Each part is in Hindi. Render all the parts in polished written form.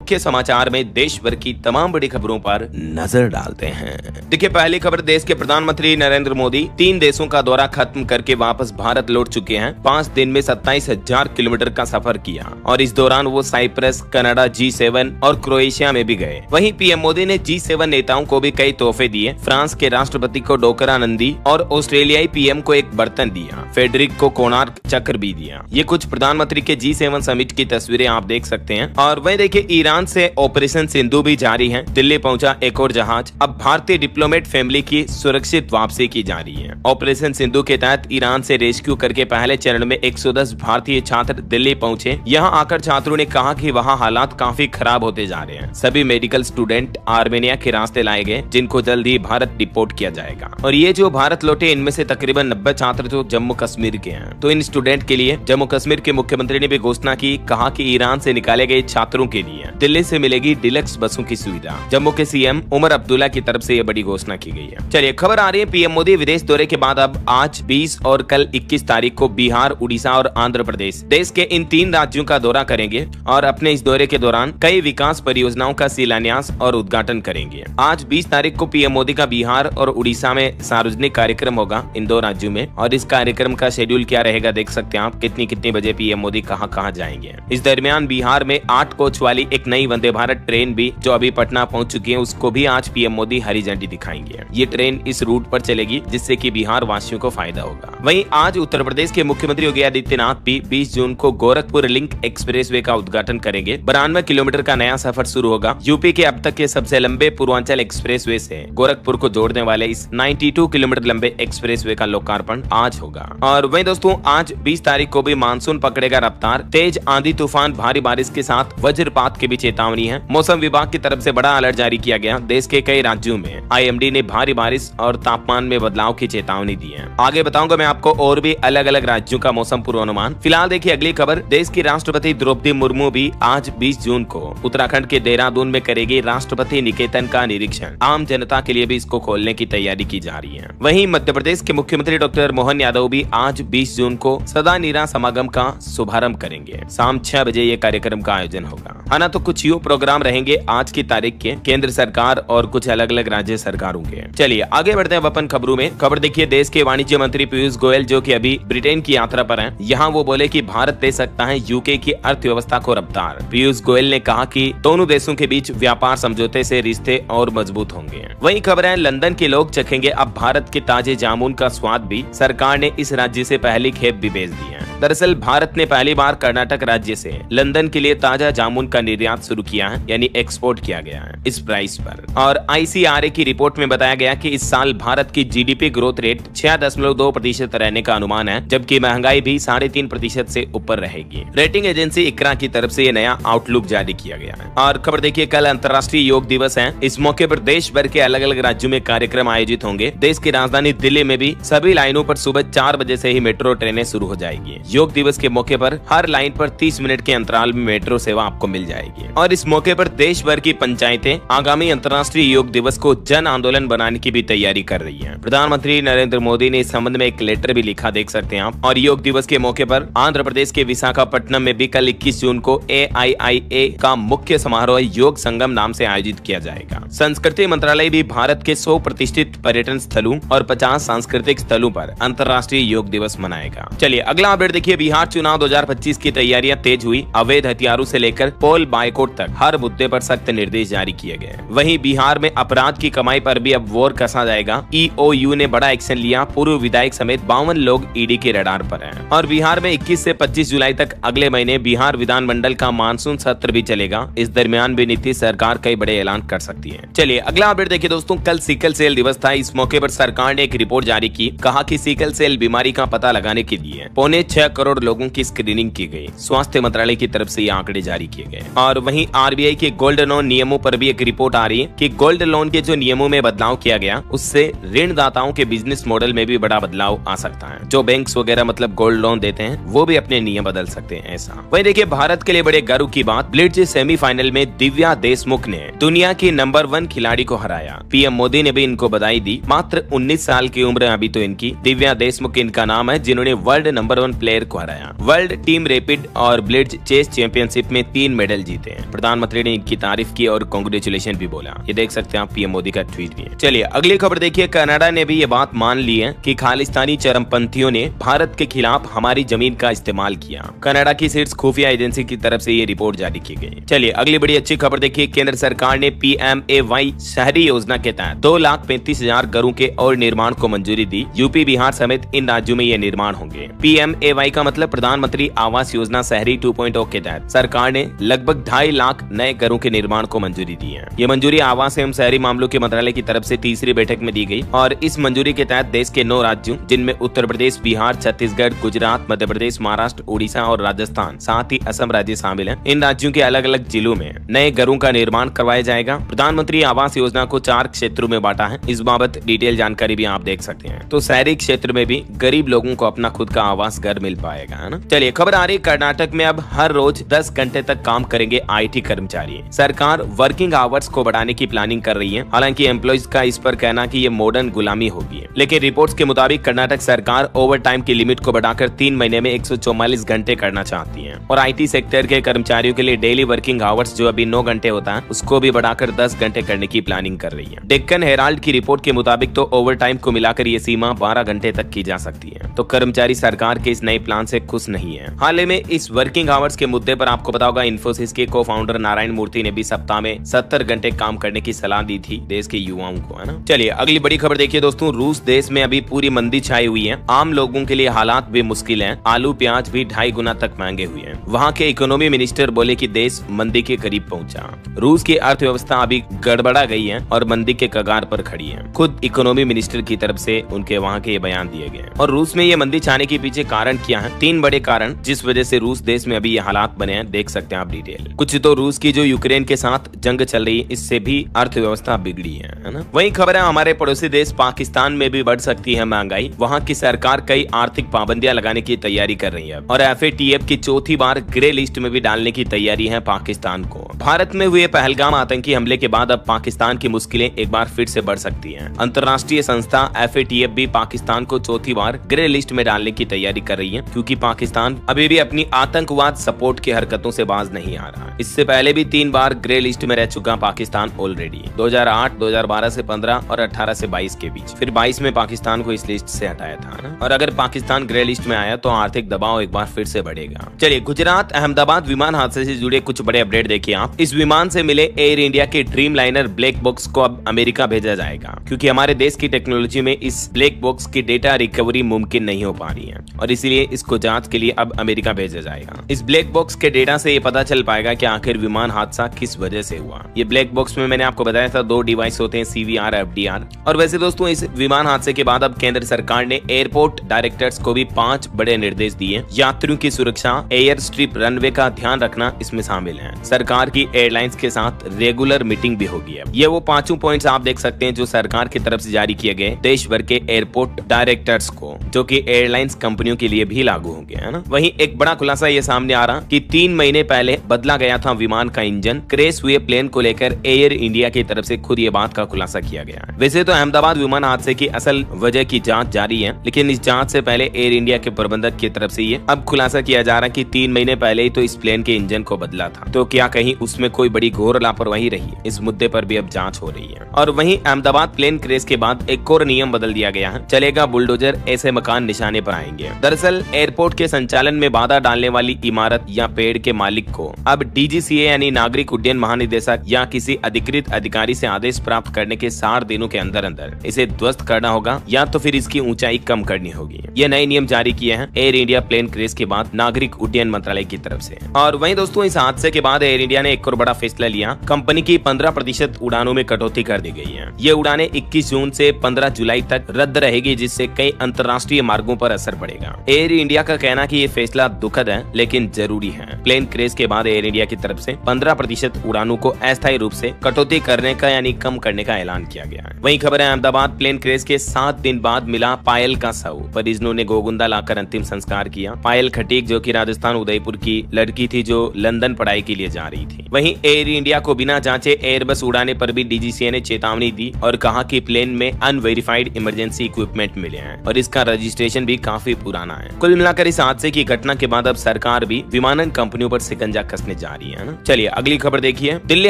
मुख्य समाचार में देश भर की तमाम बड़ी खबरों पर नजर डालते हैं। देखिए, पहली खबर, देश के प्रधानमंत्री नरेंद्र मोदी 3 देशों का दौरा खत्म करके वापस भारत लौट चुके हैं। 5 दिन में 27,000 किलोमीटर का सफर किया और इस दौरान वो साइप्रस, कनाडा, G7 और क्रोएशिया में भी गए। वहीं पीएम मोदी ने G7 नेताओं को भी कई तोहफे दिए। फ्रांस के राष्ट्रपति को डोकरा नंदी और ऑस्ट्रेलियाई पीएम को एक बर्तन दिया। फेडरिक को कोणार्क चक्र भी दिया। ये कुछ प्रधानमंत्री के G7 समिट की तस्वीरें आप देख सकते हैं। और वहीं देखिए, ईरान से ऑपरेशन सिंधु भी जारी है। दिल्ली पहुंचा एक और जहाज। अब भारतीय डिप्लोमेट फैमिली की सुरक्षित वापसी की जा रही है। ऑपरेशन सिंधु के तहत ईरान से रेस्क्यू करके पहले चरण में 110 भारतीय छात्र दिल्ली पहुंचे। यहां आकर छात्रों ने कहा कि वहां हालात काफी खराब होते जा रहे हैं। सभी मेडिकल स्टूडेंट आर्मेनिया के रास्ते लाए गए, जिनको जल्द ही भारत डिपोर्ट किया जाएगा। और ये जो भारत लौटे, इनमें से तकरीबन 90 छात्र जो जम्मू कश्मीर के हैं। तो इन स्टूडेंट के लिए जम्मू कश्मीर के मुख्यमंत्री ने भी घोषणा की, कहा कि ईरान से निकाले गए छात्रों के लिए दिल्ली से मिलेगी डिलक्स बसों की सुविधा। जम्मू के सीएम उमर अब्दुल्ला की तरफ से यह बड़ी घोषणा की गई है। चलिए, खबर आ रही है, पीएम मोदी विदेश दौरे के बाद अब आज 20 और कल 21 तारीख को बिहार, उड़ीसा और आंध्र प्रदेश, देश के इन 3 राज्यों का दौरा करेंगे और अपने इस दौरे के दौरान कई विकास परियोजनाओं का शिलान्यास और उद्घाटन करेंगे। आज 20 तारीख को पीएम मोदी का बिहार और उड़ीसा में सार्वजनिक कार्यक्रम होगा इन 2 राज्यों में। और इस कार्यक्रम का शेड्यूल क्या रहेगा देख सकते हैं आप, कितनी बजे पीएम मोदी कहां जाएंगे। इस दरमियान बिहार में 8 कोच वाली एक नई वंदे भारत ट्रेन भी जो अभी पटना पहुंच चुकी है, उसको भी आज पीएम मोदी हरी झंडी दिखाएंगे। ये ट्रेन इस रूट पर चलेगी, जिससे कि बिहार वासियों को फायदा होगा। वहीं आज उत्तर प्रदेश के मुख्यमंत्री योगी आदित्यनाथ भी 20 जून को गोरखपुर लिंक एक्सप्रेसवे का उद्घाटन करेंगे। 92 किलोमीटर का नया सफर शुरू होगा। यूपी के अब तक के सबसे लंबे पूर्वांचल एक्सप्रेसवे से गोरखपुर को जोड़ने वाले इस 92 किलोमीटर लंबे एक्सप्रेसवे का लोकार्पण आज होगा। और वहीं दोस्तों, आज 20 तारीख को भी मानसून पकड़ेगा रफ्तार। तेज आंधी तूफान, भारी बारिश के साथ वज्रपात की भी चेतावनी है। मौसम विभाग की तरफ से बड़ा अलर्ट जारी किया गया। देश के कई राज्यों में IMD ने भारी बारिश और तापमान में बदलाव की चेतावनी दी है। आगे बताऊंगा मैं आपको और भी अलग अलग राज्यों का मौसम पूर्वानुमान। फिलहाल देखिए अगली खबर, देश की राष्ट्रपति द्रौपदी मुर्मू भी आज 20 जून को उत्तराखंड के देहरादून में करेगी राष्ट्रपति निकेतन का निरीक्षण। आम जनता के लिए भी इसको खोलने की तैयारी की जा रही है। वहीं मध्य प्रदेश के मुख्यमंत्री डॉक्टर मोहन यादव भी आज 20 जून को सदा नीरा समागम का शुभारंभ करेंगे। शाम 6 बजे ये कार्यक्रम का आयोजन होगा। है ना, तो कुछ यूँ प्रोग्राम रहेंगे आज की तारीख के, केंद्र सरकार और कुछ अलग अलग राज्य सरकारों के। चलिए आगे बढ़ते हैं अपन खबरों में। खबर देखिए, देश के वाणिज्य मंत्री पीयूष गोयल जो कि अभी ब्रिटेन की यात्रा पर हैं, यहाँ वो बोले कि भारत दे सकता है यूके की अर्थव्यवस्था को रफ्तार। पीयूष गोयल ने कहा कि दोनों देशों के बीच व्यापार समझौते से रिश्ते और मजबूत होंगे। वही खबर है, लंदन के लोग चखेंगे अब भारत के ताजे जामुन का स्वाद भी। सरकार ने इस राज्य से पहली खेप भी भेज दी है। दरअसल भारत ने पहली बार कर्नाटक राज्य से लंदन के लिए ताजा जामुन का निर्यात शुरू किया है, यानी एक्सपोर्ट किया गया है इस प्राइस पर। और ICRA की रिपोर्ट में बताया गया कि इस साल भारत की GDP ग्रोथ रेट 6.2% रहने का अनुमान है, जबकि महंगाई भी 3.5% से ऊपर रहेगी। रेटिंग एजेंसी इक्रा की तरफ से ये नया आउटलुक जारी किया गया है। और खबर देखिए, कल अंतर्राष्ट्रीय योग दिवस है। इस मौके पर देश भर के अलग अलग राज्यों में कार्यक्रम आयोजित होंगे। देश की राजधानी दिल्ली में भी सभी लाइनों पर सुबह 4 बजे से ही मेट्रो ट्रेनें शुरू हो जाएगी। योग दिवस के मौके पर हर लाइन पर 30 मिनट के अंतराल में मेट्रो सेवा आपको मिल जाएगी। और इस मौके पर देश भर की पंचायतें आगामी अंतर्राष्ट्रीय योग दिवस को जन आंदोलन बनाने की भी तैयारी कर रही है। प्रधानमंत्री नरेंद्र मोदी ने इस संबंध में एक लेटर भी लिखा, देख सकते हैं आप। और योग दिवस के मौके पर आंध्र प्रदेश के विशाखापट्टनम में भी कल 21 जून को AIIA का मुख्य समारोह योग संगम नाम से आयोजित किया जाएगा। संस्कृति मंत्रालय भी भारत के 100 प्रतिष्ठित पर्यटन स्थलों और 50 सांस्कृतिक स्थलों पर अंतर्राष्ट्रीय योग दिवस मनाएगा। चलिए अगला अपडेट देखिए, बिहार चुनाव 2025 की तैयारियां तेज हुई। अवैध हथियारों से लेकर पोल बायकॉट तक हर मुद्दे पर सख्त निर्देश जारी किए गए। वहीं बिहार में अपराध की कमाई पर भी अब वोर कसा जाएगा। EOU ने बड़ा एक्शन लिया। पूर्व विधायक समेत 52 लोग ईडी के रडार पर हैं। और बिहार में 21 से 25 जुलाई तक अगले महीने बिहार विधानमंडल का मानसून सत्र भी चलेगा। इस दरमियान भी नीतीश सरकार कई बड़े ऐलान कर सकती है। चलिए अगला अपडेट देखिए दोस्तों, कल सिकल सेल दिवस था। इस मौके पर सरकार ने एक रिपोर्ट जारी की, कहा कि सिकल सेल बीमारी का पता लगाने के लिए 6.25 करोड़ लोगों की स्क्रीनिंग की गई। स्वास्थ्य मंत्रालय की तरफ से ये आंकड़े जारी किए गए। और वहीं RBI के गोल्ड लोन नियमों पर भी एक रिपोर्ट आ रही है कि गोल्ड लोन के जो नियमों में बदलाव किया गया, उससे ऋणदाताओं के बिजनेस मॉडल में भी बड़ा बदलाव आ सकता है। जो बैंक्स वगैरह मतलब गोल्ड लोन देते हैं, वो भी अपने नियम बदल सकते हैं ऐसा। वहीं देखिए, भारत के लिए बड़े गर्व की बात, ब्लिट्ज सेमीफाइनल में दिव्या देशमुख ने दुनिया की नंबर 1 खिलाड़ी को हराया। पीएम मोदी ने भी इनको बधाई दी। मात्र 19 साल की उम्र अभी तो इनकी। दिव्या देशमुख इनका नाम है, जिन्होंने वर्ल्ड नंबर 1 प्लेयर एयर को हराया। वर्ल्ड टीम रैपिड और ब्लिट्ज चेस चैंपियनशिप में 3 मेडल जीते हैं। प्रधानमंत्री ने इनकी तारीफ की और कांग्रेचुलेशन भी बोला। ये देख सकते हैं आप, पीएम मोदी का ट्वीट भी है। चलिए अगली खबर देखिए। कनाडा ने भी ये बात मान ली है कि खालिस्तानी चरमपंथियों ने भारत के खिलाफ हमारी जमीन का इस्तेमाल किया। कनाडा की शीर्ष खुफिया एजेंसी की तरफ से ये रिपोर्ट जारी की गई। चलिए अगली बड़ी अच्छी खबर देखिए। केंद्र सरकार ने PMAY शहरी योजना के तहत 2,35,000 घरों के और निर्माण को मंजूरी दी। यूपी, बिहार समेत इन राज्यों में ये निर्माण होंगे। PMAY का मतलब प्रधानमंत्री आवास योजना शहरी 2.0 के तहत सरकार ने लगभग 2.5 लाख नए घरों के निर्माण को मंजूरी दी है। ये मंजूरी आवास एवं शहरी मामलों के मंत्रालय की तरफ से तीसरी बैठक में दी गई और इस मंजूरी के तहत देश के 9 राज्यों जिनमें उत्तर प्रदेश, बिहार, छत्तीसगढ़, गुजरात, मध्य प्रदेश, महाराष्ट्र, उड़ीसा और राजस्थान, साथ ही असम राज्य शामिल है। इन राज्यों के अलग अलग जिलों में नए घरों का निर्माण करवाया जाएगा। प्रधानमंत्री आवास योजना को 4 क्षेत्रों में बांटा है। इस बाबत डिटेल जानकारी भी आप देख सकते हैं। तो शहरी क्षेत्र में भी गरीब लोगों को अपना खुद का आवास घर मिल पाएगा, है ना। चलिए खबर आ रही, कर्नाटक में अब हर रोज 10 घंटे तक काम करेंगे IT कर्मचारी। सरकार वर्किंग आवर्स को बढ़ाने की प्लानिंग कर रही है। हालांकि एम्प्लॉइज का इस पर कहना कि ये मॉडर्न गुलामी होगी, लेकिन रिपोर्ट्स के मुताबिक कर्नाटक सरकार ओवर टाइम की लिमिट को बढ़ाकर 3 महीने में 144 घंटे करना चाहती है और IT सेक्टर के कर्मचारियों के लिए डेली वर्किंग आवर्स जो अभी 9 घंटे होता है उसको भी बढ़ाकर 10 घंटे करने की प्लानिंग कर रही है। डेक्कन हेराल्ड की रिपोर्ट के मुताबिक तो ओवर टाइम को मिलाकर ये सीमा 12 घंटे तक की जा सकती है। तो कर्मचारी सरकार के इस नए प्लान से खुश नहीं है। हाल ही में इस वर्किंग आवर्स के मुद्दे पर आपको पता होगा, इन्फोसिस के को-फाउंडर नारायण मूर्ति ने भी सप्ताह में 70 घंटे काम करने की सलाह दी थी देश के युवाओं को, है ना। चलिए अगली बड़ी खबर देखिए दोस्तों। रूस देश में अभी पूरी मंदी छाई हुई है। आम लोगों के लिए हालात भी मुश्किल है। आलू प्याज भी 2.5 गुना तक महंगे हुए हैं। वहाँ के इकोनॉमी मिनिस्टर बोले कि देश मंदी के करीब पहुंचा। रूस की अर्थव्यवस्था अभी गड़बड़ा गई है और मंदी के कगार पर खड़ी है। खुद इकोनॉमी मिनिस्टर की तरफ से उनके वहाँ के बयान दिए गए। और रूस में ये मंदी छाने के पीछे कारण क्या है? 3 बड़े कारण जिस वजह से रूस देश में अभी ये हालात बने हैं, देख सकते हैं आप डिटेल। कुछ तो रूस की जो यूक्रेन के साथ जंग चल रही है, इससे भी अर्थव्यवस्था बिगड़ी है ना। वही खबर है हमारे पड़ोसी देश पाकिस्तान में भी बढ़ सकती है महंगाई। वहाँ की सरकार कई आर्थिक पाबंदियां लगाने की तैयारी कर रही है और FATF की चौथी बार ग्रे लिस्ट में भी डालने की तैयारी है पाकिस्तान को। भारत में हुए पहलगाम आतंकी हमले के बाद अब पाकिस्तान की मुश्किलें एक बार फिर से बढ़ सकती हैं। अंतर्राष्ट्रीय संस्था FATF भी पाकिस्तान को चौथी बार ग्रे लिस्ट में डालने की तैयारी कर रही है, क्योंकि पाकिस्तान अभी भी अपनी आतंकवाद सपोर्ट की हरकतों से बाज नहीं आ रहा। इससे पहले भी 3 बार ग्रे लिस्ट में रह चुका पाकिस्तान ऑलरेडी, 2008, 2012 से 15 और 18 से 22 के बीच। फिर 22 में पाकिस्तान को इस लिस्ट से हटाया था ना। और अगर पाकिस्तान ग्रे लिस्ट में आया तो आर्थिक दबाव एक बार फिर से बढ़ेगा। चलिए गुजरात अहमदाबाद विमान हादसे से जुड़े कुछ बड़े अपडेट देखिए आप। इस विमान से मिले एयर इंडिया के ड्रीम लाइनर ब्लैक बॉक्स को अब अमेरिका भेजा जाएगा, क्योंकि हमारे देश की टेक्नोलॉजी में इस ब्लैक बॉक्स की डेटा रिकवरी मुमकिन नहीं हो पा रही है और इसीलिए इसको जांच के लिए अब अमेरिका भेजा जाएगा। इस ब्लैक बॉक्स के डेटा से ये पता चल पाएगा कि आखिर विमान हादसा किस वजह से हुआ। ये ब्लैक बॉक्स में मैंने आपको बताया था 2 डिवाइस होते हैं, CVR, FDR। और वैसे दोस्तों इस विमान हादसे के बाद अब केंद्र सरकार ने एयरपोर्ट डायरेक्टर्स को भी 5 बड़े निर्देश दिए। यात्रियों की सुरक्षा, एयर स्ट्रिप, रनवे का ध्यान रखना इसमें शामिल है। सरकार की एयरलाइंस के साथ रेगुलर मीटिंग भी होगी। ये वो 5 पॉइंट्स आप देख सकते हैं जो सरकार की तरफ से जारी किए गए देश भर के एयरपोर्ट डायरेक्टर्स को, जो कि एयरलाइंस कंपनियों के लिए भी लागू होंगे, है ना। वहीं एक बड़ा खुलासा ये सामने आ रहा कि 3 महीने पहले बदला गया था विमान का इंजन। क्रैश हुए प्लेन को लेकर एयर इंडिया की तरफ से खुद ये बात का खुलासा किया गया है। वैसे तो अहमदाबाद विमान हादसे की असल वजह की जांच जारी है, लेकिन इस जांच से पहले एयर इंडिया के प्रबंधक की तरफ से ये अब खुलासा किया जा रहा है कि 3 महीने पहले ही तो इस प्लेन के इंजन को बदला था। तो क्या कहीं उसमें कोई बड़ी घोर लापरवाही रही? इस मुद्दे पर भी अब जांच हो रही है। और वहीं अहमदाबाद प्लेन क्रैश के बाद एक और नियम बदल दिया गया है। चलेगा बुलडोजर, ऐसे मकान निशाने पर आएंगे। दरअसल एयरपोर्ट के संचालन में बाधा डालने वाली इमारत या पेड़ के मालिक को अब DGCA यानी नागरिक उड्डयन महानिदेशक या किसी अधिकृत अधिकारी से आदेश प्राप्त करने के 60 दिनों के अंदर अंदर इसे ध्वस्त करना होगा या तो फिर इसकी ऊंचाई कम करनी होगी। ये नए नियम जारी किए हैं एयर इंडिया प्लेन क्रैश के बाद नागरिक उड्डयन मंत्रालय की तरफ से। और वहीं दोस्तों इस हादसे के बाद एयर इंडिया ने एक और बड़ा फैसला लिया। कंपनी की 15% उड़ानों में कटौती कर दी गई है। ये उड़ानें 21 जून से 15 जुलाई तक रद्द रहेगी, जिससे कई अंतर्राष्ट्रीय मार्गों पर असर पड़ेगा। एयर इंडिया का कहना कि ये फैसला दुखद है लेकिन जरूरी है। प्लेन क्रैश के बाद एयर इंडिया की तरफ से 15% उड़ानों को अस्थायी रूप से कटौती करने का यानी कम करने का ऐलान किया गया है। वहीं खबर है अहमदाबाद प्लेन क्रैश के 7 दिन बाद मिला पायल का शव। परिजनों ने गोगुंदा लाकर अंतिम संस्कार किया। पायल खटीक जो कि राजस्थान उदयपुर की लड़की थी जो लंदन पढ़ाई के लिए जा रही थी। वहीं एयर इंडिया को बिना जांचे एयरबस उड़ाने पर भी DGCA ने चेतावनी दी और कहा कि प्लेन में अनवेरिफाइड इमरजेंसी इक्विपमेंट मिले हैं और इसका रजिस्ट्रेशन भी काफी पुराना है। कुल मिलाकर इस हादसे की घटना के बाद अब सरकार भी विमानन कंपनियों पर शिकंजा कसने जा रही है ना। चलिए अगली खबर देखिए। दिल्ली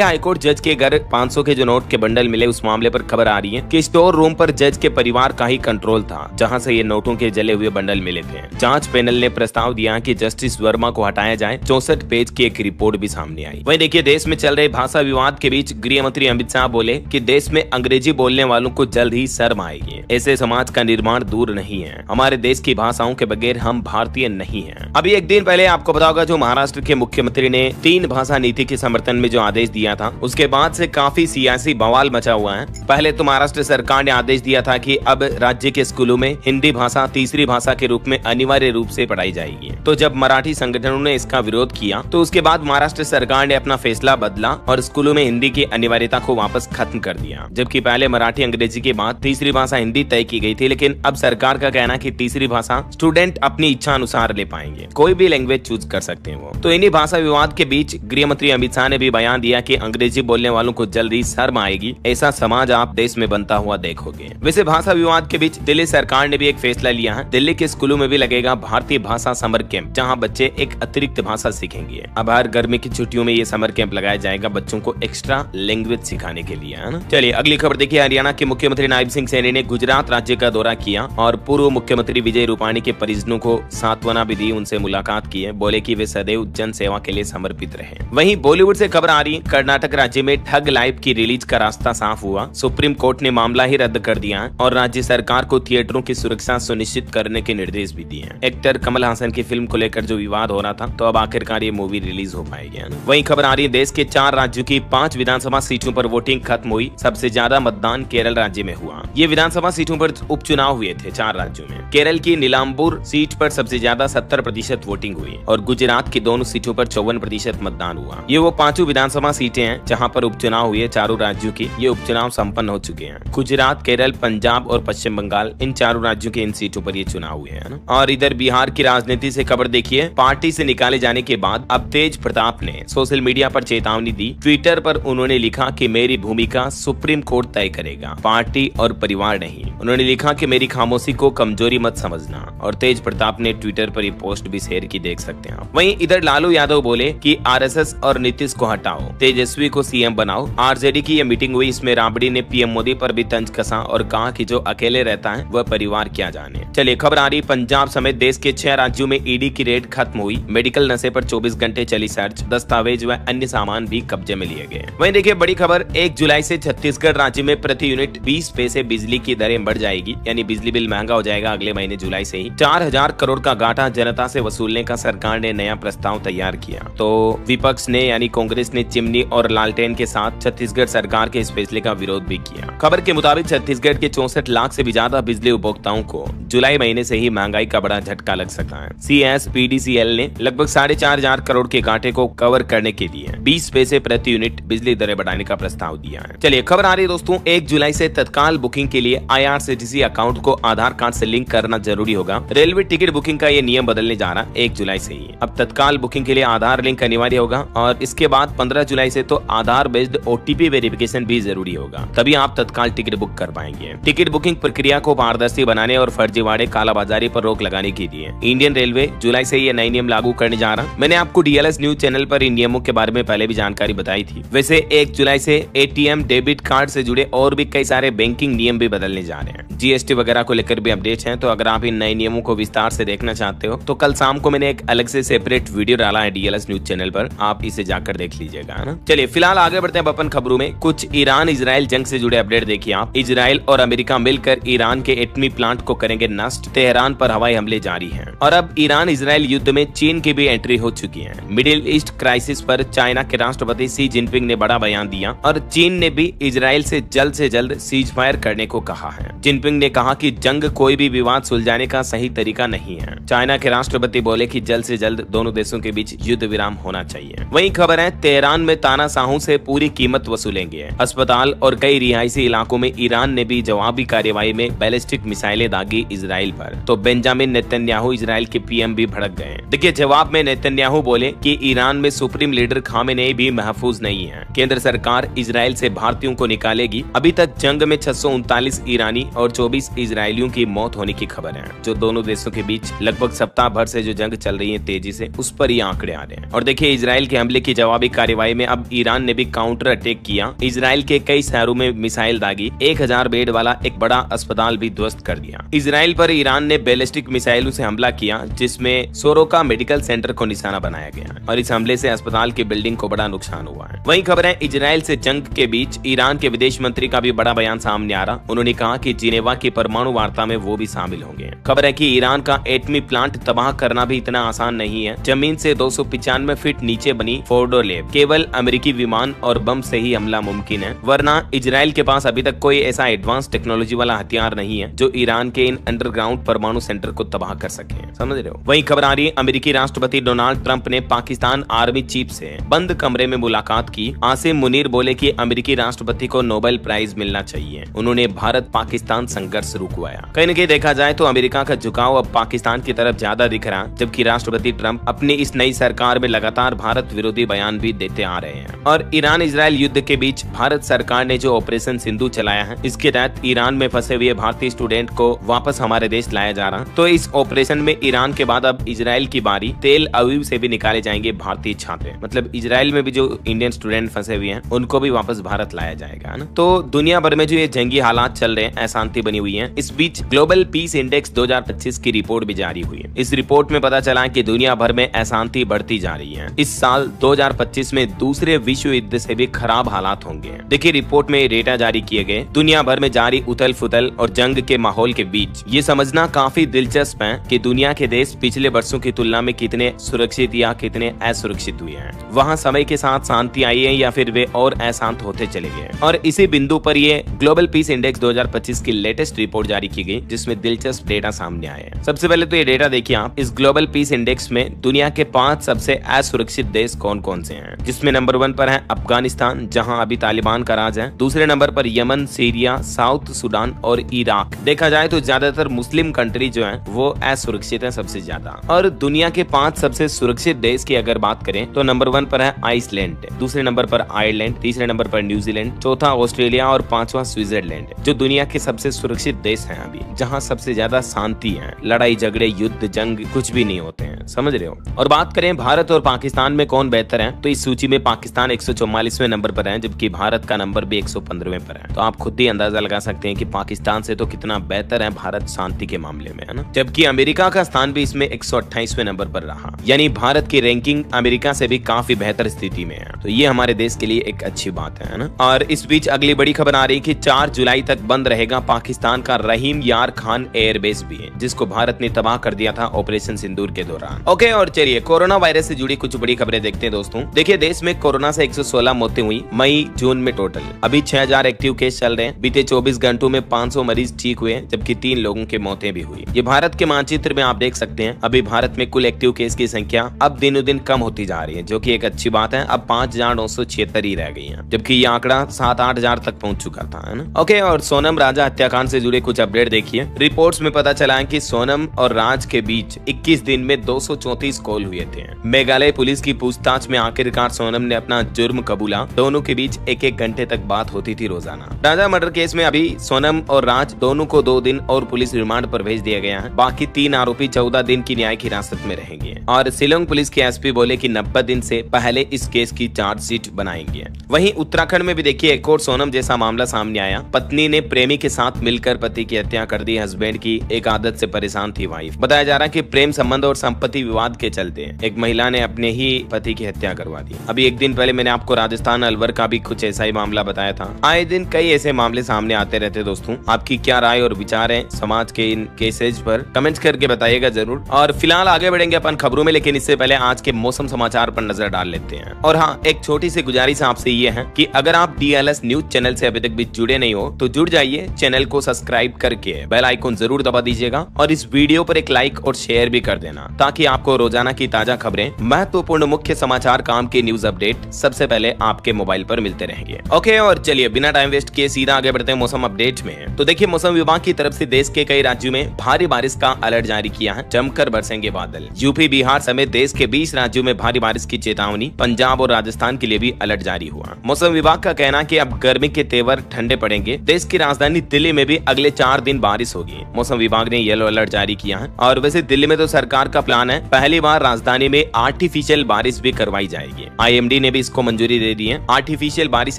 हाईकोर्ट जज के घर 500 के जो नोट के बंडल मिले, उस मामले पर खबर आ रही है कि स्टोर रूम पर जज के परिवार का ही कंट्रोल था, जहां से ये नोटों के जले हुए बंडल मिले थे। जांच पैनल ने प्रस्ताव दिया कि जस्टिस वर्मा को हटाया जाए। 64 पेज की एक रिपोर्ट भी सामने आई। वहीं देखिए, देश में चल रहे भाषा विवाद के बीच गृह मंत्री अमित शाह बोले कि देश में अंग्रेजी बोलने वालों को जल्द ही शर्म आएगी। ऐसे समाज का निर्माण दूर नहीं है। हमारे देश की भाषाओं के बगैर हम भारतीय नहीं हैं। अभी एक दिन पहले आपको पता होगा, जो महाराष्ट्र के मुख्यमंत्री ने 3 भाषा नीति के समर्थन में जो आदेश दिया था, उसके बाद से काफी सियासी बवाल मचा हुआ है। पहले तो महाराष्ट्र सरकार ने आदेश दिया था कि अब राज्य के स्कूलों में हिंदी भाषा तीसरी भाषा के रूप में अनिवार्य रूप से पढ़ाई जाएगी। तो जब मराठी संगठनों ने इसका विरोध किया, तो उसके बाद महाराष्ट्र सरकार ने अपना फैसला बदला और स्कूलों में हिंदी की अनिवार्यता को वापस खत्म कर दिया। जबकि पहले मराठी अंग्रेजी के बाद तीसरी भाषा हिंदी तय की गई थी, लेकिन अब सरकार का कहना कि तीसरी भाषा स्टूडेंट अपनी इच्छा अनुसार ले पाएंगे, कोई भी लैंग्वेज चूज कर सकते हैं वो। तो इन्हीं भाषा विवाद के बीच गृह मंत्री अमित शाह ने भी बयान दिया कि अंग्रेजी बोलने वालों को जल्द ही शर्म आएगी। ऐसा समाज आप देश में बनता हुआ देखोगे। वैसे भाषा विवाद के बीच दिल्ली सरकार ने भी एक फैसला लिया है। दिल्ली के स्कूलों में भी लगेगा भारतीय भाषा समर कैंप, जहां बच्चे एक अतिरिक्त भाषा सीखेंगे। अब हर गर्मी की छुट्टियों में ये समर कैंप लगाया जाएगा बच्चों को एक्स्ट्रा लैंग्वेज सिखाने के लिए, है ना। चलिए अगली खबर देखिए। हरियाणा के मुख्यमंत्री नायब सिंह सैनी ने गुजरात राज्य का दौरा किया और पूर्व मुख्यमंत्री विजय रूपाणी के परिजनों को सांत्वना भी दी, उनसे मुलाकात की है। बोले कि वे सदैव जन सेवा के लिए समर्पित रहे। वहीं बॉलीवुड से खबर आ रही, कर्नाटक राज्य में ठग लाइव की रिलीज का रास्ता साफ हुआ। सुप्रीम कोर्ट ने मामला ही रद्द कर दिया है और राज्य सरकार को थिएटरों की सुरक्षा सुनिश्चित करने के निर्देश भी दिए हैं। एक्टर कमल हासन की फिल्म को लेकर जो विवाद हो रहा था, तो अब आखिरकार ये मूवी रिलीज हो पाएगी। वहीं खबर आ रही है, देश के 4 राज्यों की 5 विधानसभा सीटों पर वोटिंग खत्म हुई। सबसे ज्यादा मतदान केरल राज्य में हुआ। ये विधानसभा सीटों पर उपचुनाव हुए थे 4 राज्यों में। केरल की नीलाम्बूर सीट पर सबसे ज्यादा 70% वोटिंग हुई और गुजरात की दोनों सीटों पर 54% मतदान हुआ। ये वो 5 विधानसभा सीटें हैं जहां पर उपचुनाव हुए चारों राज्यों की। ये उपचुनाव संपन्न हो चुके हैं। गुजरात, केरल, पंजाब और पश्चिम बंगाल, इन चारों राज्यों के इन सीटों पर ये चुनाव हुए हैं ना। और इधर बिहार की राजनीति से खबर देखिए। पार्टी से निकाले जाने के बाद अब तेज प्रताप ने सोशल मीडिया पर चेतावनी दी। ट्विटर पर उन्होंने लिखा कि मेरी भूमिका सुप्रीम कोर्ट तय करेगा, पार्टी और परिवार नहीं। उन्होंने लिखा कि मेरी खामोशी को कमजोरी मत समझना। और तेज प्रताप ने ट्विटर पर ये पोस्ट भी शेयर की, देख सकते हैं आप। वहीं इधर लालू यादव बोले कि आरएसएस और नीतीश को हटाओ, तेजस्वी को सीएम बनाओ। आरजेडी की ये मीटिंग हुई, इसमें राबड़ी ने पीएम मोदी पर भी तंज कसा और कहा कि जो अकेले रहता है वह परिवार क्या जाने। चलिए खबर आ रही, पंजाब समेत देश के 6 राज्यों में ईडी की रेड खत्म हुई। मेडिकल नशे पर 24 घंटे चली सर्च, दस्तावेज व अन्य सामान भी कब्जे में लिए गए। वहीं देखिए बड़ी खबर, 1 जुलाई से छत्तीसगढ़ राज्य में प्रति यूनिट 20 पैसे बिजली की दरें बढ़ जाएगी, यानी बिजली बिल महंगा हो जाएगा अगले महीने जुलाई से ही। 4000 करोड़ का घाटा जनता से वसूलने का सरकार ने नया प्रस्ताव तैयार किया। तो विपक्ष ने यानी कांग्रेस ने चिमनी और लालटेन के साथ छत्तीसगढ़ सरकार के इस फैसले का विरोध भी किया। खबर के मुताबिक छत्तीसगढ़ के 64 लाख से भी ज्यादा बिजली उपभोक्ताओं को जुलाई महीने से ही महंगाई का बड़ा झटका लग सकता है। CSPDCL ने लगभग 4500 करोड़ के घाटे को कवर करने के लिए 20 पैसे प्रति यूनिट बिजली दरें बढ़ाने का प्रस्ताव दिया है। चलिए खबर आ रही है दोस्तों, 1 जुलाई से तत्काल बुकिंग के लिए IRCTC अकाउंट को आधार कार्ड से लिंक करना जरूरी होगा। रेलवे टिकट बुकिंग का ये नियम बदलने जा रहा है 1 जुलाई से ही। अब तत्काल बुकिंग के लिए आधार लिंक अनिवार्य होगा और इसके बाद 15 जुलाई से तो आधार बेस्ड OTP वेरिफिकेशन भी जरूरी होगा, तभी आप तत्काल टिकट बुक कर पाएंगे। टिकट बुकिंग प्रक्रिया को पारदर्शी बनाने और फर्जीवाड़े कालाबाजारी पर रोक लगाने के लिए इंडियन रेलवे जुलाई से ये नए नियम लागू करने जा रहा है। मैंने आपको DLS न्यूज चैनल पर इन नियमों के बारे में पहले भी जानकारी बताई थी। वैसे 1 जुलाई से ATM डेबिट कार्ड से जुड़े और भी कई सारे बैंकिंग नियम भी बदलने जा रहे हैं। GST वगैरह को लेकर भी अपडेट्स हैं। तो अगर आप इन नए नियमों को विस्तार से देखना चाहते हो तो कल शाम को मैंने एक अलग से सेपरेट वीडियो डाला है DLS न्यूज चैनल पर, आप इसे जाकर देख लीजिएगा, है ना। चलिए फिलहाल आगे बढ़ते हैं अपन खबरों में। कुछ ईरान इजराइल जंग से जुड़े अपडेट देखिए आप। इजराइल और अमेरिका मिलकर ईरान के एटमी प्लांट को करेंगे नष्ट। तेहरान पर हवाई हमले जारी हैं और अब ईरान इजराइल युद्ध में चीन की भी एंट्री हो चुकी है। मिडिल ईस्ट क्राइसिस पर चाइना के राष्ट्रपति शी जिनपिंग ने बड़ा बयान दिया और चीन ने भी इजराइल से जल्द सीज फायर करने को कहा है। जिनपिंग ने कहा कि जंग कोई भी विवाद सुलझाने का सही तरीका नहीं है। चाइना के राष्ट्रपति बोले कि जल्द से जल्द दोनों देशों के बीच युद्ध विराम होना चाहिए। वहीं खबर है, तेहरान में तानाशाहों से पूरी कीमत वसूलेंगे। अस्पताल और कई रिहायशी इलाकों में ईरान ने भी जवाबी कार्यवाही में बैलिस्टिक मिसाइलें दागी इजराइल पर, तो बेंजामिन नेतन्याहू इजराइल के पीएम भी भड़क गए। देखिए जवाब में नेतन्याहू बोले कि ईरान में सुप्रीम लीडर खामेनेई भी महफूज नहीं है। केंद्र सरकार इजराइल से भारतीयों को निकालेगी। अभी तक जंग में 639 ईरानी और 24 इजरायलियों की मौत होने की खबर है, जो दोनों देशों के बीच लगभग सप्ताह भर से जो जंग चल रही है तेजी से, उस पर ये आंकड़े आ रहे हैं। और देखिए इजराइल के हमले की जवाबी कार्रवाई में अब ईरान ने भी काउंटर अटैक किया। इजराइल के कई शहरों में मिसाइल दागी, 1000 बेड वाला एक बड़ा अस्पताल भी ध्वस्त कर दिया। इजराइल पर ईरान ने बैलिस्टिक मिसाइलों से हमला किया, जिसमें सोरोका मेडिकल सेंटर को निशाना बनाया गया और इस हमले से अस्पताल की बिल्डिंग को बड़ा नुकसान हुआ है। वहीं खबर है इजराइल से जंग के बीच ईरान के विदेश मंत्री का भी बड़ा बयान सामने आ रहा। उन्होंने कहा कि जिनेवा की परमाणु वार्ता में वो भी शामिल होंगे। खबर है कि ईरान का एटमी प्लांट तबाह करना भी इतना आसान नहीं है। जमीन से 295 फीट नीचे बनी फोर्डो लैब केवल अमेरिकी विमान और बम से ही हमला मुमकिन है, वरना इजराइल के पास अभी तक कोई ऐसा एडवांस टेक्नोलॉजी वाला हथियार नहीं है जो ईरान के इन अंडरग्राउंड परमाणु सेंटर को तबाह कर सके। समझ रहे हो? वहीं खबर आ रही है अमेरिकी राष्ट्रपति डोनाल्ड ट्रंप ने पाकिस्तान आर्मी चीफ से बंद कमरे में मुलाकात की। आसिम मुनीर बोले कि अमेरिकी राष्ट्रपति को नोबेल प्राइज मिलना चाहिए। उन्होंने भारत पाकिस्तान संघर्ष रुकवाया। कहीं न कहीं देखा जाए तो अमेरिका का झुकाव अब पाकिस्तान की तरफ ज्यादा दिख रहा, जबकि राष्ट्रपति ट्रंप अपनी इस नई सरकार में लगातार भारत विरोधी बयान भी देते आ रहे हैं। और ईरान इजराइल युद्ध के बीच भारत सरकार ने जो ऑपरेशन सिंधु चलाया है, इसके तहत ईरान में फंसे हुए भारतीय स्टूडेंट को वापस हमारे देश लाया जा रहा। तो इस ऑपरेशन में ईरान के बाद अब इजराइल की बारी, तेल अवीव से भी निकाले जाएंगे भारतीय छात्र। मतलब इजराइल में भी जो इंडियन स्टूडेंट फंसे हुए हैं उनको भी वापस भारत लाया जाएगा, है ना। तो दुनिया भर में जो ये जंगी हालात चल रहे हैं, अशांति बनी हुई है, इस बीच ग्लोबल पीस इंडेक्स 2025 की रिपोर्ट भी जारी हुई है। इस रिपोर्ट में पता चला कि दुनिया भर में अशांति बढ़ती जा रही है। इस साल 2025 में दूसरे विश्व युद्ध से भी खराब हालात होंगे। देखिए रिपोर्ट में डेटा जारी किए गए। दुनिया भर में जारी उथल फुथल और जंग के माहौल के बीच ये समझना काफी दिलचस्प है कि दुनिया के देश पिछले वर्षों की तुलना में कितने सुरक्षित या कितने असुरक्षित हुए हैं। वहाँ समय के साथ शांति आई है या फिर वे और अशांत होते चले गए। और इसी बिंदु पर ये ग्लोबल पीस इंडेक्स 2025 की लेटेस्ट रिपोर्ट जारी की गई, जिसमें दिलचस्प डेटा सामने आए हैं। सबसे पहले तो ये डेटा देखिए आप, इस ग्लोबल पीस इंडेक्स में दुनिया के 5 सबसे असुरक्षित देश कौन कौन से हैं, जिसमें नंबर 1 पर है अफगानिस्तान, जहां अभी तालिबान का राज है। दूसरे नंबर पर यमन, सीरिया, साउथ सुडान और इराक। देखा जाए तो ज्यादातर मुस्लिम कंट्री जो है वो असुरक्षित है सबसे ज्यादा। और दुनिया के 5 सबसे सुरक्षित देश की अगर बात करें तो नंबर 1 पर है आइसलैंड, दूसरे नंबर पर आयरलैंड, तीसरे नंबर पर न्यूजीलैंड, चौथा ऑस्ट्रेलिया और 5वां स्विट्जरलैंड, जो दुनिया के सबसे सुरक्षित देश हैं अभी, जहां सबसे ज्यादा शांति है, लड़ाई झगड़े युद्ध जंग कुछ भी नहीं होते हैं। समझ रहे हो? और बात करें भारत और पाकिस्तान में कौन बेहतर है, तो इस सूची में पाकिस्तान 144वें नंबर पर है, जबकि भारत का नंबर भी 115वें पर है। तो आप खुद ही अंदाजा लगा सकते हैं कि पाकिस्तान से तो कितना बेहतर है भारत शांति के मामले में, है ना। जबकि अमेरिका का स्थान भी इसमें 128वें नंबर पर रहा, यानी भारत की रैंकिंग अमेरिका से भी काफी बेहतर स्थिति में है। तो ये हमारे देश के लिए एक अच्छी बात है ना। और इस बीच अगली बड़ी खबर आ रही है कि 4 जुलाई तक बंद रहेगा पाकिस्तान का रहीम यार खान एयरबेस भी है, जिसको भारत ने तबाह कर दिया था ऑपरेशन सिंदूर के दौरान। ओके, और चलिए कोरोना वायरस से जुड़ी कुछ बड़ी खबरें देखते हैं दोस्तों। देखिए देश में कोरोना से 116 मौतें हुई मई जून में टोटल। अभी 6000 एक्टिव केस चल रहे हैं। बीते 24 घंटों में 500 मरीज ठीक हुए, जबकि 3 लोगों की मौतें भी हुई। ये भारत के मानचित्र में आप देख सकते हैं। अभी भारत में कुल एक्टिव केस की संख्या अब दिनों दिन कम होती जा रही है, जो कि एक अच्छी बात है। अब 5976 ही रह गई है, जबकि ये आंकड़ा 7-8 तक पहुंच चुका था, है ना। ओके, और सोनम राजा हत्याकांड से जुड़े कुछ अपडेट देखिए। रिपोर्ट्स में पता चला है कि सोनम और राज के बीच 21 दिन में 234 कॉल हुए थे। मेघालय पुलिस की पूछताछ में आखिरकार सोनम ने अपना जुर्म कबूला। दोनों के बीच 1-1 घंटे तक बात होती थी रोजाना। राजा मर्डर केस में अभी सोनम और राज दोनों को 2 दिन और पुलिस रिमांड पर भेज दिया गया है। बाकी 3 आरोपी 14 दिन की न्यायिक हिरासत में रहेंगे। और शिलोंग पुलिस के एसपी बोले कि 90 दिन से पहले इस केस की चार्जशीट बनाएंगे। वहीं उत्तराखंड में भी देखिए एक और सोनम जैसा मामला सामने आया। पत्नी ने प्रेमी के साथ मिलकर पति की हत्या कर दी। हस्बैंड की एक आदत से परेशान थी वाइफ। बताया जा रहा है कि प्रेम संबंध और संपत्ति विवाद के चलते एक महिला ने अपने ही पति की हत्या करवा दी। अभी एक दिन पहले मैंने आपको राजस्थान अलवर का भी कुछ ऐसा ही मामला बताया था। आए दिन कई ऐसे मामले सामने आते रहते दोस्तों। आपकी क्या राय और विचार है समाज के इन केसेज पर, कमेंट करके बताइएगा जरूर। और फिलहाल आगे बढ़ेंगे अपन खबरों में, लेकिन इससे पहले आज के मौसम समाचार पर नजर डाल लेते हैं। और हाँ, एक छोटी सी गुजारिश आपसे ये है कि अगर आप DLS न्यूज चैनल से अभी तक भी जुड़े नहीं हो तो जुड़ जाइए। चैनल को सब्सक्राइब करके बेल आइकन जरूर दबा दीजिएगा और इस वीडियो पर एक लाइक और शेयर भी कर देना, ताकि आपको रोजाना की ताजा खबरें, महत्वपूर्ण मुख्य समाचार, काम के न्यूज अपडेट सबसे पहले आपके मोबाइल पर मिलते रहेंगे। ओके, और चलिए बिना टाइम वेस्ट किए सीधा आगे बढ़ते हैं मौसम अपडेट में। तो देखिए मौसम विभाग की तरफ से देश के कई राज्यों में भारी बारिश का अलर्ट जारी किया है। जमकर बरसेंगे बादल। यूपी, बिहार समेत देश के 20 राज्यों में भारी बारिश की चेतावनी। पंजाब और राजस्थान के लिए भी अलर्ट जारी हुआ। मौसम विभाग का कहना है कि अब गर्मी के तेवर ठंडे पड़ेंगे। देश की राजधानी दिल्ली में भी अगले 4 दिन बारिश होगी। मौसम विभाग ने येलो अलर्ट जारी किया है। और वैसे दिल्ली में तो सरकार का प्लान है, पहली बार राजधानी में आर्टिफिशियल बारिश भी करवाई जाएगी। IMD ने भी इसको मंजूरी दे दी है। आर्टिफिशियल बारिश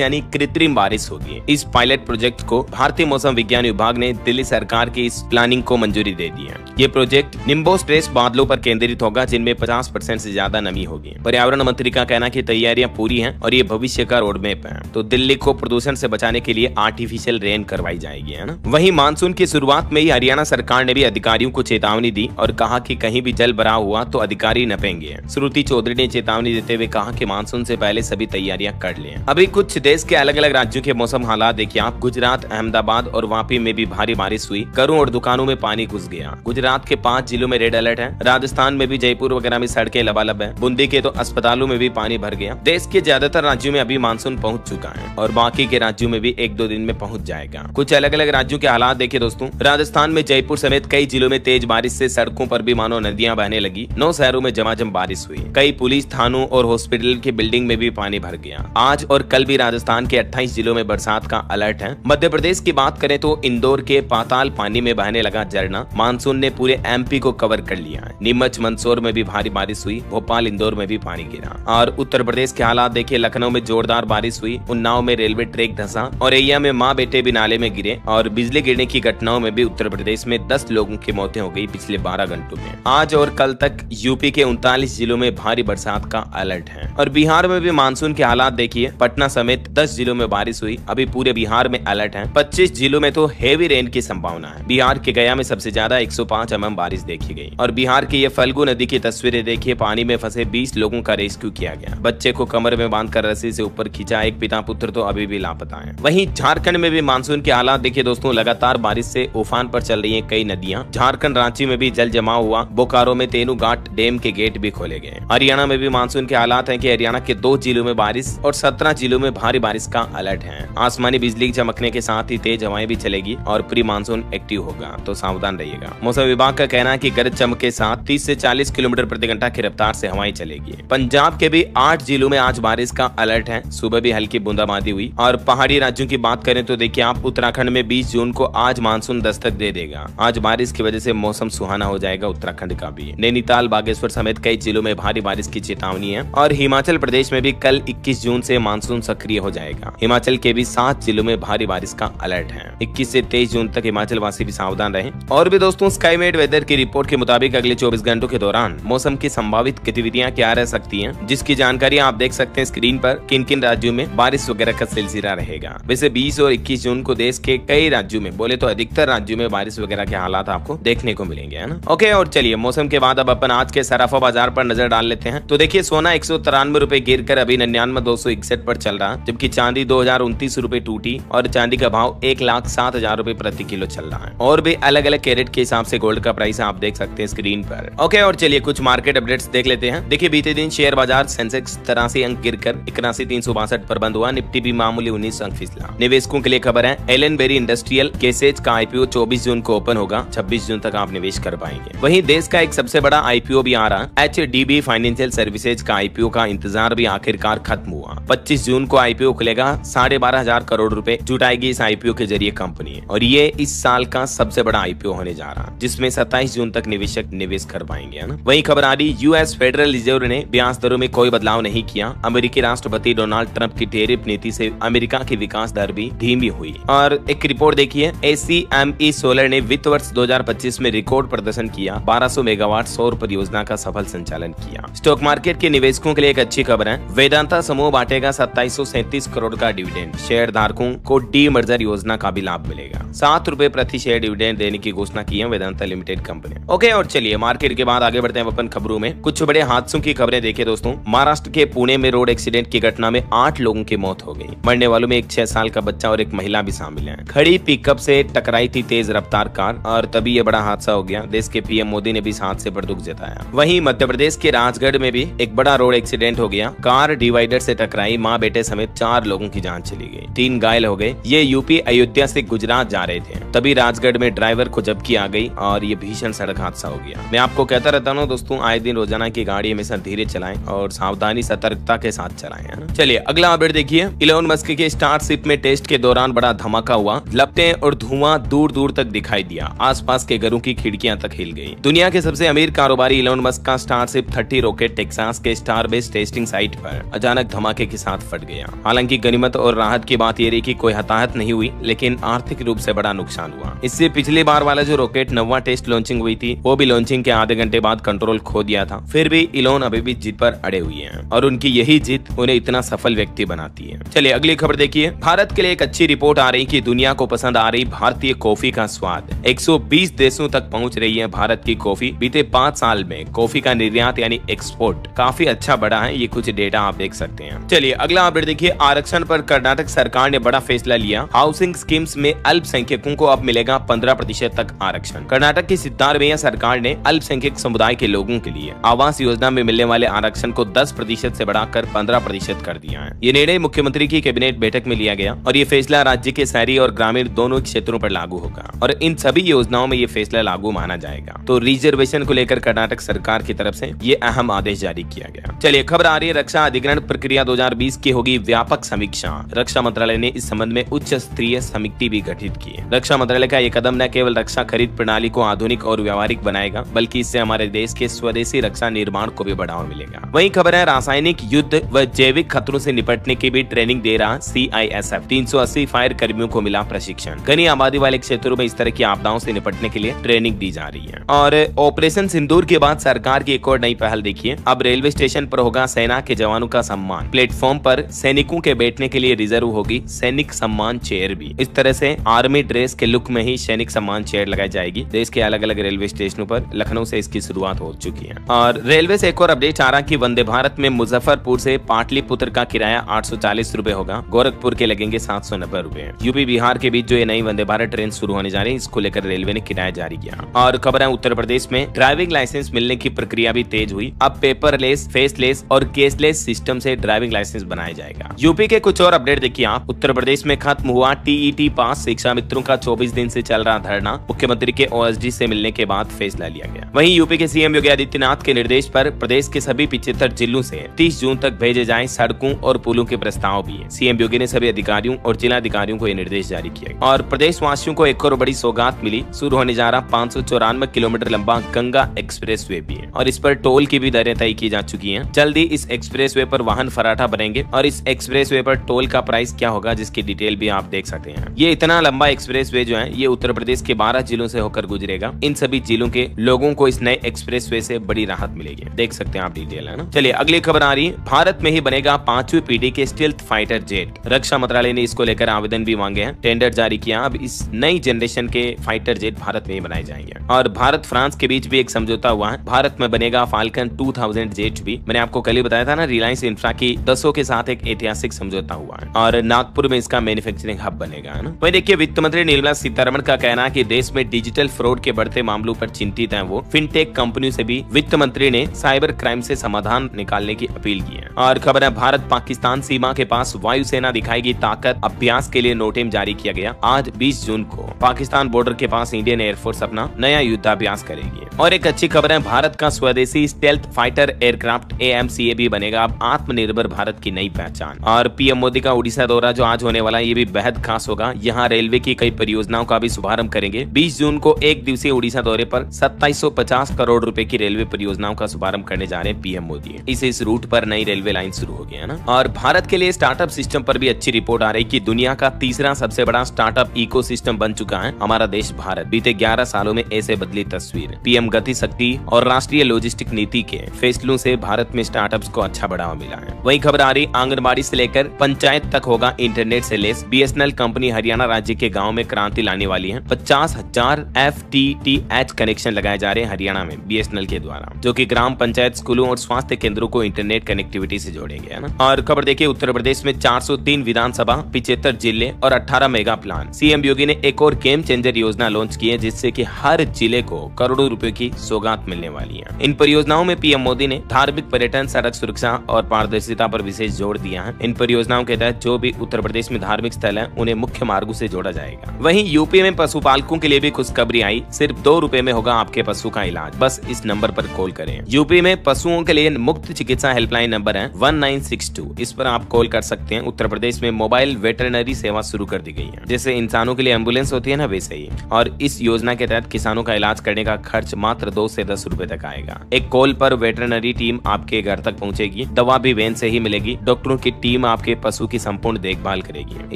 यानी कृत्रिम बारिश होगी। इस पायलट प्रोजेक्ट को भारतीय मौसम विज्ञान विभाग ने दिल्ली सरकार की इस प्लानिंग को मंजूरी दे दी है। ये प्रोजेक्ट निम्बो स्ट्रेस बादलों पर केंद्रित होगा, जिनमें 50% से ज्यादा नमी होगी। पर्यावरण मंत्री का कहना कि तैयारियां पूरी हैं और ये भविष्य का रोड मैप है। तो दिल्ली को प्रदूषण से बचाने के लिए आर्टिफिशियल रेन करवाई जाएगी, है ना। वहीं मानसून की शुरुआत में ही हरियाणा सरकार ने भी अधिकारियों को चेतावनी दी और कहा कि कहीं भी जल भराव हुआ तो अधिकारी नपेंगे। श्रुति चौधरी ने चेतावनी देते हुए कहा कि मानसून से पहले सभी तैयारियां कर लें। अभी कुछ देश के अलग अलग राज्यों के मौसम हालात देखिए आप। गुजरात, अहमदाबाद और वापी में भी भारी बारिश हुई। घरों और दुकानों में पानी घुस गया। गुजरात के 5 जिलों में रेड अलर्ट है। राजस्थान में भी जयपुर वगैरह में सड़कें लबालब है। बूंदी के तो अस्पतालों में भी पानी भर गया। देश के ज्यादातर राज्यों में अभी मानसून पहुंच चुका है और बाकी के राज्यों में भी 1-2 दिन में पहुंच जाएगा। कुछ अलग अलग राज्यों के हालात देखिए दोस्तों। राजस्थान में जयपुर समेत कई जिलों में तेज बारिश से सड़कों पर भी मानो नदियां बहने लगी। 9 शहरों में झमाझम बारिश हुई। कई पुलिस थानों और हॉस्पिटल की बिल्डिंग में भी पानी भर गया। आज और कल भी राजस्थान के 28 जिलों में बरसात का अलर्ट है। मध्य प्रदेश की बात करें तो इंदौर के पाताल पानी में बहने लगा झरना। मानसून ने पूरे MP को कवर कर लिया है। नीमच, मंदसौर में भी भारी बारिश हुई। भोपाल, इंदौर में भी पानी गिरा। और उत्तर प्रदेश के हालात देखिए। लखनऊ में जोरदार बारिश हुई। उन्नाव में रेलवे ट्रैक धंसा। औरैया में माँ बेटे भी नाले में गिरे। और बिजली गिरने की घटनाओं में भी उत्तर प्रदेश में 10 लोगों की मौतें हो गई पिछले 12 घंटों में। आज और कल तक यूपी के 39 जिलों में भारी बरसात का अलर्ट है। और बिहार में भी मानसून के हालात देखिए। पटना समेत 10 जिलों में बारिश हुई। अभी पूरे बिहार में अलर्ट है। 25 जिलों में तो हेवी रेन की संभावना है। बिहार के गया में सबसे ज्यादा 105 mm बारिश देखी गई। और बिहार की ये फल्गु नदी की तस्वीरें देखिए। पानी में फंसे 20 लोगों का रेस्क्यू किया गया। बच्चे को कमर में बांधकर रस्सी से ऊपर खींचा। एक पिता पुत्र तो अभी भी लापता है। वहीं झारखंड में भी मानसून के हालात देखिए दोस्तों। लगातार बारिश से उफान पर चल रही है कई नदियां। झारखंड रांची में भी जल जमाव हुआ। बोकारो में तेनू घाट डैम के गेट भी खोले गए। हरियाणा में भी मानसून के हालात है कि हरियाणा के 2 जिलों में बारिश और 17 जिलों में भारी बारिश का अलर्ट है। आसमानी बिजली चमकने के साथ ही तेज हवाएं भी चलेगी और प्री मानसून एक्टिव होगा, तो सावधान रहिएगा। मौसम विभाग का कहना है कि गरज चमक के साथ 30 से 40 किलोमीटर प्रति घंटा की रफ्तार से हवाएं चलेगी। पंजाब के भी 8 जिलों में आज बारिश का अलर्ट है। सुबह भी हल्की बूंदाबांदी हुई। और पहाड़ी राज्यों की बात करें तो देखिए आप, उत्तराखंड में 20 जून को आज मानसून दस्तक दे देगा। आज बारिश की वजह से मौसम सुहाना हो जाएगा उत्तराखंड का भी। नैनीताल, बागेश्वर समेत कई जिलों में भारी बारिश की चेतावनी है। और हिमाचल प्रदेश में भी कल 21 जून से मानसून सक्रिय हो जाएगा। हिमाचल के भी 7 जिलों में भारी बारिश का अलर्ट है। 21 से 23 जून तक हिमाचल वासी भी सावधान रहें। और भी दोस्तों, स्काईमेट वेदर की रिपोर्ट के मुताबिक अगले 24 घंटों के दौरान मौसम की संभावित गतिविधियां क्या रह सकती हैं, जिसकी जानकारी आप देख सकते हैं स्क्रीन पर। किन किन राज्यों में बारिश वगैरह का सिलसिला रहेगा। वैसे 20 और 21 जून को देश के कई राज्यों में, बोले तो अधिकतर राज्यों में बारिश वगैरह के हालात आपको देखने को मिलेंगे, है ना। ओके, और चलिए मौसम के बाद अब अपन आज के सराफा बाजार पर नजर डाल लेते हैं। तो देखिए सोना 193 रुपए गिर कर अभी 99,261 पर चल रहा है, जबकि चांदी 2029 रुपए टूटी और चांदी का भाव 1,07,000 रुपए प्रति किलो चल रहा है। और भी अलग अलग कैरेट के हिसाब से गोल्ड का प्राइस आप देख सकते हैं स्क्रीन पर। ओके, और चलिए कुछ मार्केट अपडेट्स देख लेते हैं। देखिए बीते दिन शेयर बाजार सेंसेक्स 83 अंक गिरकर 81,362 पर बंद हुआ। निफ्टी भी मामूली 19 अंक फिसला। निवेशकों के लिए खबर है, एलन बेरी इंडस्ट्रियल केसेज का IPO 24 जून को ओपन होगा। 26 जून तक आप निवेश कर पाएंगे। वहीं देश का एक सबसे बड़ा IPO भी आ रहा है। HDB फाइनेंशियल सर्विसेज का IPO का इंतजार भी आखिरकार खत्म हुआ। 25 जून को IPO खुलेगा। 12,500 करोड़ रुपए जुटाएगी इस IPO के जरिए कंपनी, और ये इस साल का सबसे बड़ा IPO होने जा रहा है, जिसमें 27 जून तक निवेशक निवेश कर पाएंगे, है ना। वही खबर आ रही, US फेडरल रिजर्व ने ब्याज दरों में कोई बदलाव नहीं किया। अमेरिकी राष्ट्रपति डोनाल्ड ट्रंप की टैरिफ नीति से अमेरिका की विकास दर भी धीमी हुई। और एक रिपोर्ट देखिए, ACME सोलर ने वित्त वर्ष 2025 में रिकॉर्ड प्रदर्शन किया। 1200 मेगावाट सौर परियोजना का सफल संचालन किया। स्टॉक मार्केट के निवेशकों के लिए एक अच्छी खबर है, वेदांता समूह बांटेगा 2737 करोड़ का डिविडेंड। शेयर धारकों को डी मर्जर योजना का भी लाभ मिलेगा। 7 रुपए प्रति शेयर डिविडेंड देने की घोषणा की है वेदांता लिमिटेड कंपनी। ओके, और चलिए मार्केट के बाद आगे बढ़ते हैं अपन खबरों में। कुछ बड़े हादसों की खबरें देखिए दोस्तों। महाराष्ट्र के पुणे में रोड एक्सीडेंट की घटना में 8 लोगों की मौत हो गई। मरने वालों में एक 6 साल का बच्चा और एक महिला भी शामिल है। खड़ी पिकअप से टकराई थी तेज रफ्तार कार और तभी ये बड़ा हादसा हो गया। देश के PM मोदी ने भी इस हादसे पर दुख जताया। वहीं मध्य प्रदेश के राजगढ़ में भी एक बड़ा रोड एक्सीडेंट हो गया। कार डिवाइडर से टकराई, माँ बेटे समेत 4 लोगों की जान चली गई, 3 घायल हो गए। ये यूपी अयोध्या से गुजरात जा रहे थे, तभी राजगढ़ आजमगढ़ में ड्राइवर को जबकि आ गई और ये भीषण सड़क हादसा हो गया। मैं आपको कहता रहता हूँ दोस्तों, आए दिन रोजाना की गाड़ी हमेशा धीरे चलाएं और सावधानी सतर्कता के साथ चलाएं, है ना। चलिए अगला अपडेट देखिए। इलोन मस्क के स्टारशिप में टेस्ट के दौरान बड़ा धमाका हुआ। लपटें और धुआं दूर दूर तक दिखाई दिया, आसपास के घरों की खिड़कियां तक हिल गई। दुनिया के सबसे अमीर कारोबारी इलोन मस्क का स्टारशिप 30 रॉकेट टेक्सास के स्टारबेस टेस्टिंग साइट पर अचानक धमाके के साथ फट गया। हालांकि गनीमत और राहत की बात यह रही कि कोई हताहत नहीं हुई, लेकिन आर्थिक रूप से बड़ा नुकसान हुआ। इससे पिछली बार वाला जो रॉकेट 9वां टेस्ट लॉन्चिंग हुई थी, वो भी लॉन्चिंग के आधे घंटे बाद कंट्रोल खो दिया था। फिर भी इलोन अभी भी जिद पर अड़े हुए हैं और उनकी यही जिद उन्हें इतना सफल व्यक्ति बनाती है। चलिए अगली खबर देखिए। भारत के लिए एक अच्छी रिपोर्ट आ रही कि दुनिया को पसंद आ रही भारतीय कॉफी का स्वाद। 120 देशों तक पहुंच रही है भारत की कॉफी। बीते 5 साल में कॉफी का निर्यात यानी एक्सपोर्ट काफी अच्छा बढ़ा है। ये कुछ डेटा आप देख सकते हैं। चलिए अगला अपडेट देखिए। आरक्षण पर कर्नाटक सरकार ने बड़ा फैसला लिया। हाउसिंग स्कीम्स में अल्पसंख्यकों को अब मिलेगा 15% तक आरक्षण। कर्नाटक की सिद्धारमैया सरकार ने अल्पसंख्यक समुदाय के लोगों के लिए आवास योजना में मिलने वाले आरक्षण को 10% से बढ़ाकर 15% कर दिया है। ये निर्णय मुख्यमंत्री की कैबिनेट बैठक में लिया गया और ये फैसला राज्य के शहरी और ग्रामीण दोनों क्षेत्रों पर लागू होगा और इन सभी योजनाओं में ये फैसला लागू माना जाएगा। तो रिजर्वेशन को लेकर कर्नाटक सरकार की तरफ से ये अहम आदेश जारी किया गया। चलिए खबर आ रही है। रक्षा अधिग्रहण प्रक्रिया 2020 की होगी व्यापक समीक्षा। रक्षा मंत्रालय ने इस संबंध में उच्च स्तरीय समिति भी गठित की है। रक्षा मंत्रालय का ये कदम न केवल रक्षा खरीद प्रणाली को आधुनिक और व्यावहारिक बनाएगा, बल्कि इससे हमारे देश के स्वदेशी रक्षा निर्माण को भी बढ़ावा मिलेगा। वहीं खबर है रासायनिक युद्ध व जैविक खतरों से निपटने की भी ट्रेनिंग दे रहा CISF। 380 फायर कर्मियों को मिला प्रशिक्षण। घनी आबादी वाले क्षेत्रों में इस तरह की आपदाओं से निपटने के लिए ट्रेनिंग दी जा रही है। और ऑपरेशन सिंदूर के बाद सरकार की एक और नई पहल देखिए। अब रेलवे स्टेशन पर होगा सेना के जवानों का सम्मान। प्लेटफॉर्म पर सैनिकों के बैठने के लिए रिजर्व होगी सैनिक सम्मान चेयर भी। इस तरह से आर्मी ड्रेस के लुक में ही सैनिक सम्मान चेयर लगाई जाएगी। देश के अलग अलग रेलवे स्टेशनों पर। लखनऊ से इसकी शुरुआत हो चुकी है। और रेलवे से एक और अपडेट आ रहा कि वंदे भारत में मुजफ्फरपुर से पाटलिपुत्र का किराया 840 रुपए होगा। गोरखपुर के लगेंगे 790 रुपए। यूपी बिहार के बीच जो ये नई वंदे भारत ट्रेन शुरू होने जा रही है, इसको लेकर रेलवे ने किराया जारी किया। और खबर है उत्तर प्रदेश में ड्राइविंग लाइसेंस मिलने की प्रक्रिया भी तेज हुई। अब पेपरलेस, फेसलेस और केसलेस सिस्टम से ड्राइविंग लाइसेंस बनाया जाएगा। यूपी के कुछ और अपडेट देखिए आप। उत्तर प्रदेश में खत्म हुआ TET पास शिक्षा मित्रों का 24 दिन से चल रहा धरना। मुख्यमंत्री के OSD से मिलने के बाद फैसला लिया गया। वहीं यूपी के CM योगी आदित्यनाथ के निर्देश पर प्रदेश के सभी 75 जिलों से 30 जून तक भेजे जाएं सड़कों और पुलों के प्रस्ताव भी है। CM योगी ने सभी अधिकारियों और जिला अधिकारियों को ये निर्देश जारी किया। और प्रदेश वासियों को एक और बड़ी सौगात मिली। शुरू होने जा रहा 594 किलोमीटर लंबा गंगा एक्सप्रेसवे भी है और इस पर टोल की भी दरें तय की जा चुकी हैं। जल्दी इस एक्सप्रेसवे पर वाहन फराठा बनेंगे और इस एक्सप्रेसवे पर टोल का प्राइस क्या होगा, जिसकी डिटेल भी आप देख सकते हैं। ये इतना लंबा एक्सप्रेसवे जो है, ये उत्तर प्रदेश के 12 जिलों से होकर गुजरेगा। इन सभी जिलों के लोगों को इस नए एक्सप्रेसवे से बड़ी राहत मिलेगी। देख सकते हैं आप डिटेल, है ना। चलिए अगली खबर आ रही है। भारत में ही बनेगा 5वीं पीढ़ी के स्टील्थ फाइटर जेट। रक्षा मंत्रालय ने इसको लेकर आवेदन भी मांगे हैं, टेंडर जारी किया। अब इस नई जनरेशन के फाइटर जेट भारत में ही बनाए जाएंगे। और भारत फ्रांस के बीच भी एक समझौता हुआ है। भारत में बनेगा फाल्कन 2000 जेट भी। मैंने आपको कल ही बताया था ना, रिलायंस इंफ्रा की दसों के साथ एक ऐतिहासिक समझौता हुआ है और नागपुर में इसका मैन्युफैक्चरिंग हब बनेगा, है ना। वही देखिए, वित्त मंत्री निर्मला सीतारमण का कहना है कि देश में डिजिटल फ्रॉड के बढ़ते मामलों पर चिंतित है वो। फिनटेक कंपनियों से भी वित्त मंत्री ने साइबर क्राइम से समाधान निकालने की अपील की है। और खबर है, भारत पाकिस्तान सीमा के पास वायुसेना दिखाएगी ताकत। अभ्यास के लिए नोटिम जारी किया गया। आज 20 जून को पाकिस्तान बॉर्डर के पास इंडियन एयरफोर्स अपना नया युद्धाभ्यास करेगी। और एक अच्छी खबर है, भारत का स्वदेशी स्टेल्थ फाइटर एयरक्राफ्ट AMCA भी बनेगा अब आत्मनिर्भर भारत की नई पहचान। और PM मोदी का उड़ीसा दौरा जो आज होने वाला है, ये भी बेहद खास होगा। यहाँ रेलवे की कई परियोजनाओं का भी शुभारंभ करेंगे। 20 जून को एक दिवसीय उड़ीसा दौरे पर 2750 करोड़ रुपए की रेलवे परियोजनाओं का शुभारंभ करने जा रहे हैं PM मोदी। इस रूट पर नई रेलवे लाइन शुरू हो गई, है ना। और भारत के लिए स्टार्टअप सिस्टम पर भी अच्छी रिपोर्ट आ रही कि दुनिया का तीसरा सबसे बड़ा स्टार्टअप इकोसिस्टम बन चुका है हमारा देश भारत। बीते 11 सालों में ऐसे बदली तस्वीर। PM गति शक्ति और राष्ट्रीय लॉजिस्टिक नीति के फैसलों से भारत में स्टार्टअप्स को अच्छा बढ़ावा मिला है। वही खबर आ रही, आंगनबाड़ी से लेकर पंचायत तक होगा इंटरनेट से लेस। BSNL कंपनी हरियाणा राज्य के गाँव में क्रांति लाने वाली है। 50,000 FTTH कनेक्शन लगाए जा रहे हैं हरियाणा में BSNL के द्वारा, जो कि ग्राम पंचायत, स्कूलों और स्वास्थ्य केंद्रों को इंटरनेट कनेक्टिविटी से जोड़ेंगे, है ना। और खबर देखिए, उत्तर प्रदेश में 403 विधानसभा, 75 जिले और 18 मेगा प्लान। CM योगी ने एक और गेम चेंजर योजना लॉन्च की है, जिससे कि हर जिले को करोड़ों रुपए की सौगात मिलने वाली है। इन परियोजनाओं में PM मोदी ने धार्मिक पर्यटन, सड़क सुरक्षा और पारदर्शिता पर विशेष जोर दिया है। इन परियोजनाओं के तहत जो भी उत्तर प्रदेश में धार्मिक स्थल है, उन्हें मुख्य मार्गों से जोड़ा जाएगा। वहीं यूपी में पशुपालकों के लिए भी खुशखबरी आई, सिर्फ 2 रुपए में होगा आपके पशु का इलाज। बस इस नंबर पर कॉल करें। यूपी में पशुओं के लिए मुफ्त चिकित्सा हेल्पलाइन नंबर है 1962, इस पर आप कॉल कर सकते हैं। उत्तर प्रदेश में मोबाइल वेटरनरी सेवा शुरू कर दी गई है, जैसे इंसानों के लिए एम्बुलेंस होती है ना, वैसे ही। और इस योजना के तहत किसानों का इलाज करने का खर्च मात्र 2 से 10 रुपए तक आएगा। एक कॉल पर वेटरनरी टीम आपके घर तक पहुंचेगी, दवा भी वैन से ही मिलेगी, डॉक्टरों की टीम आपके पशु की संपूर्ण देखभाल करेगी।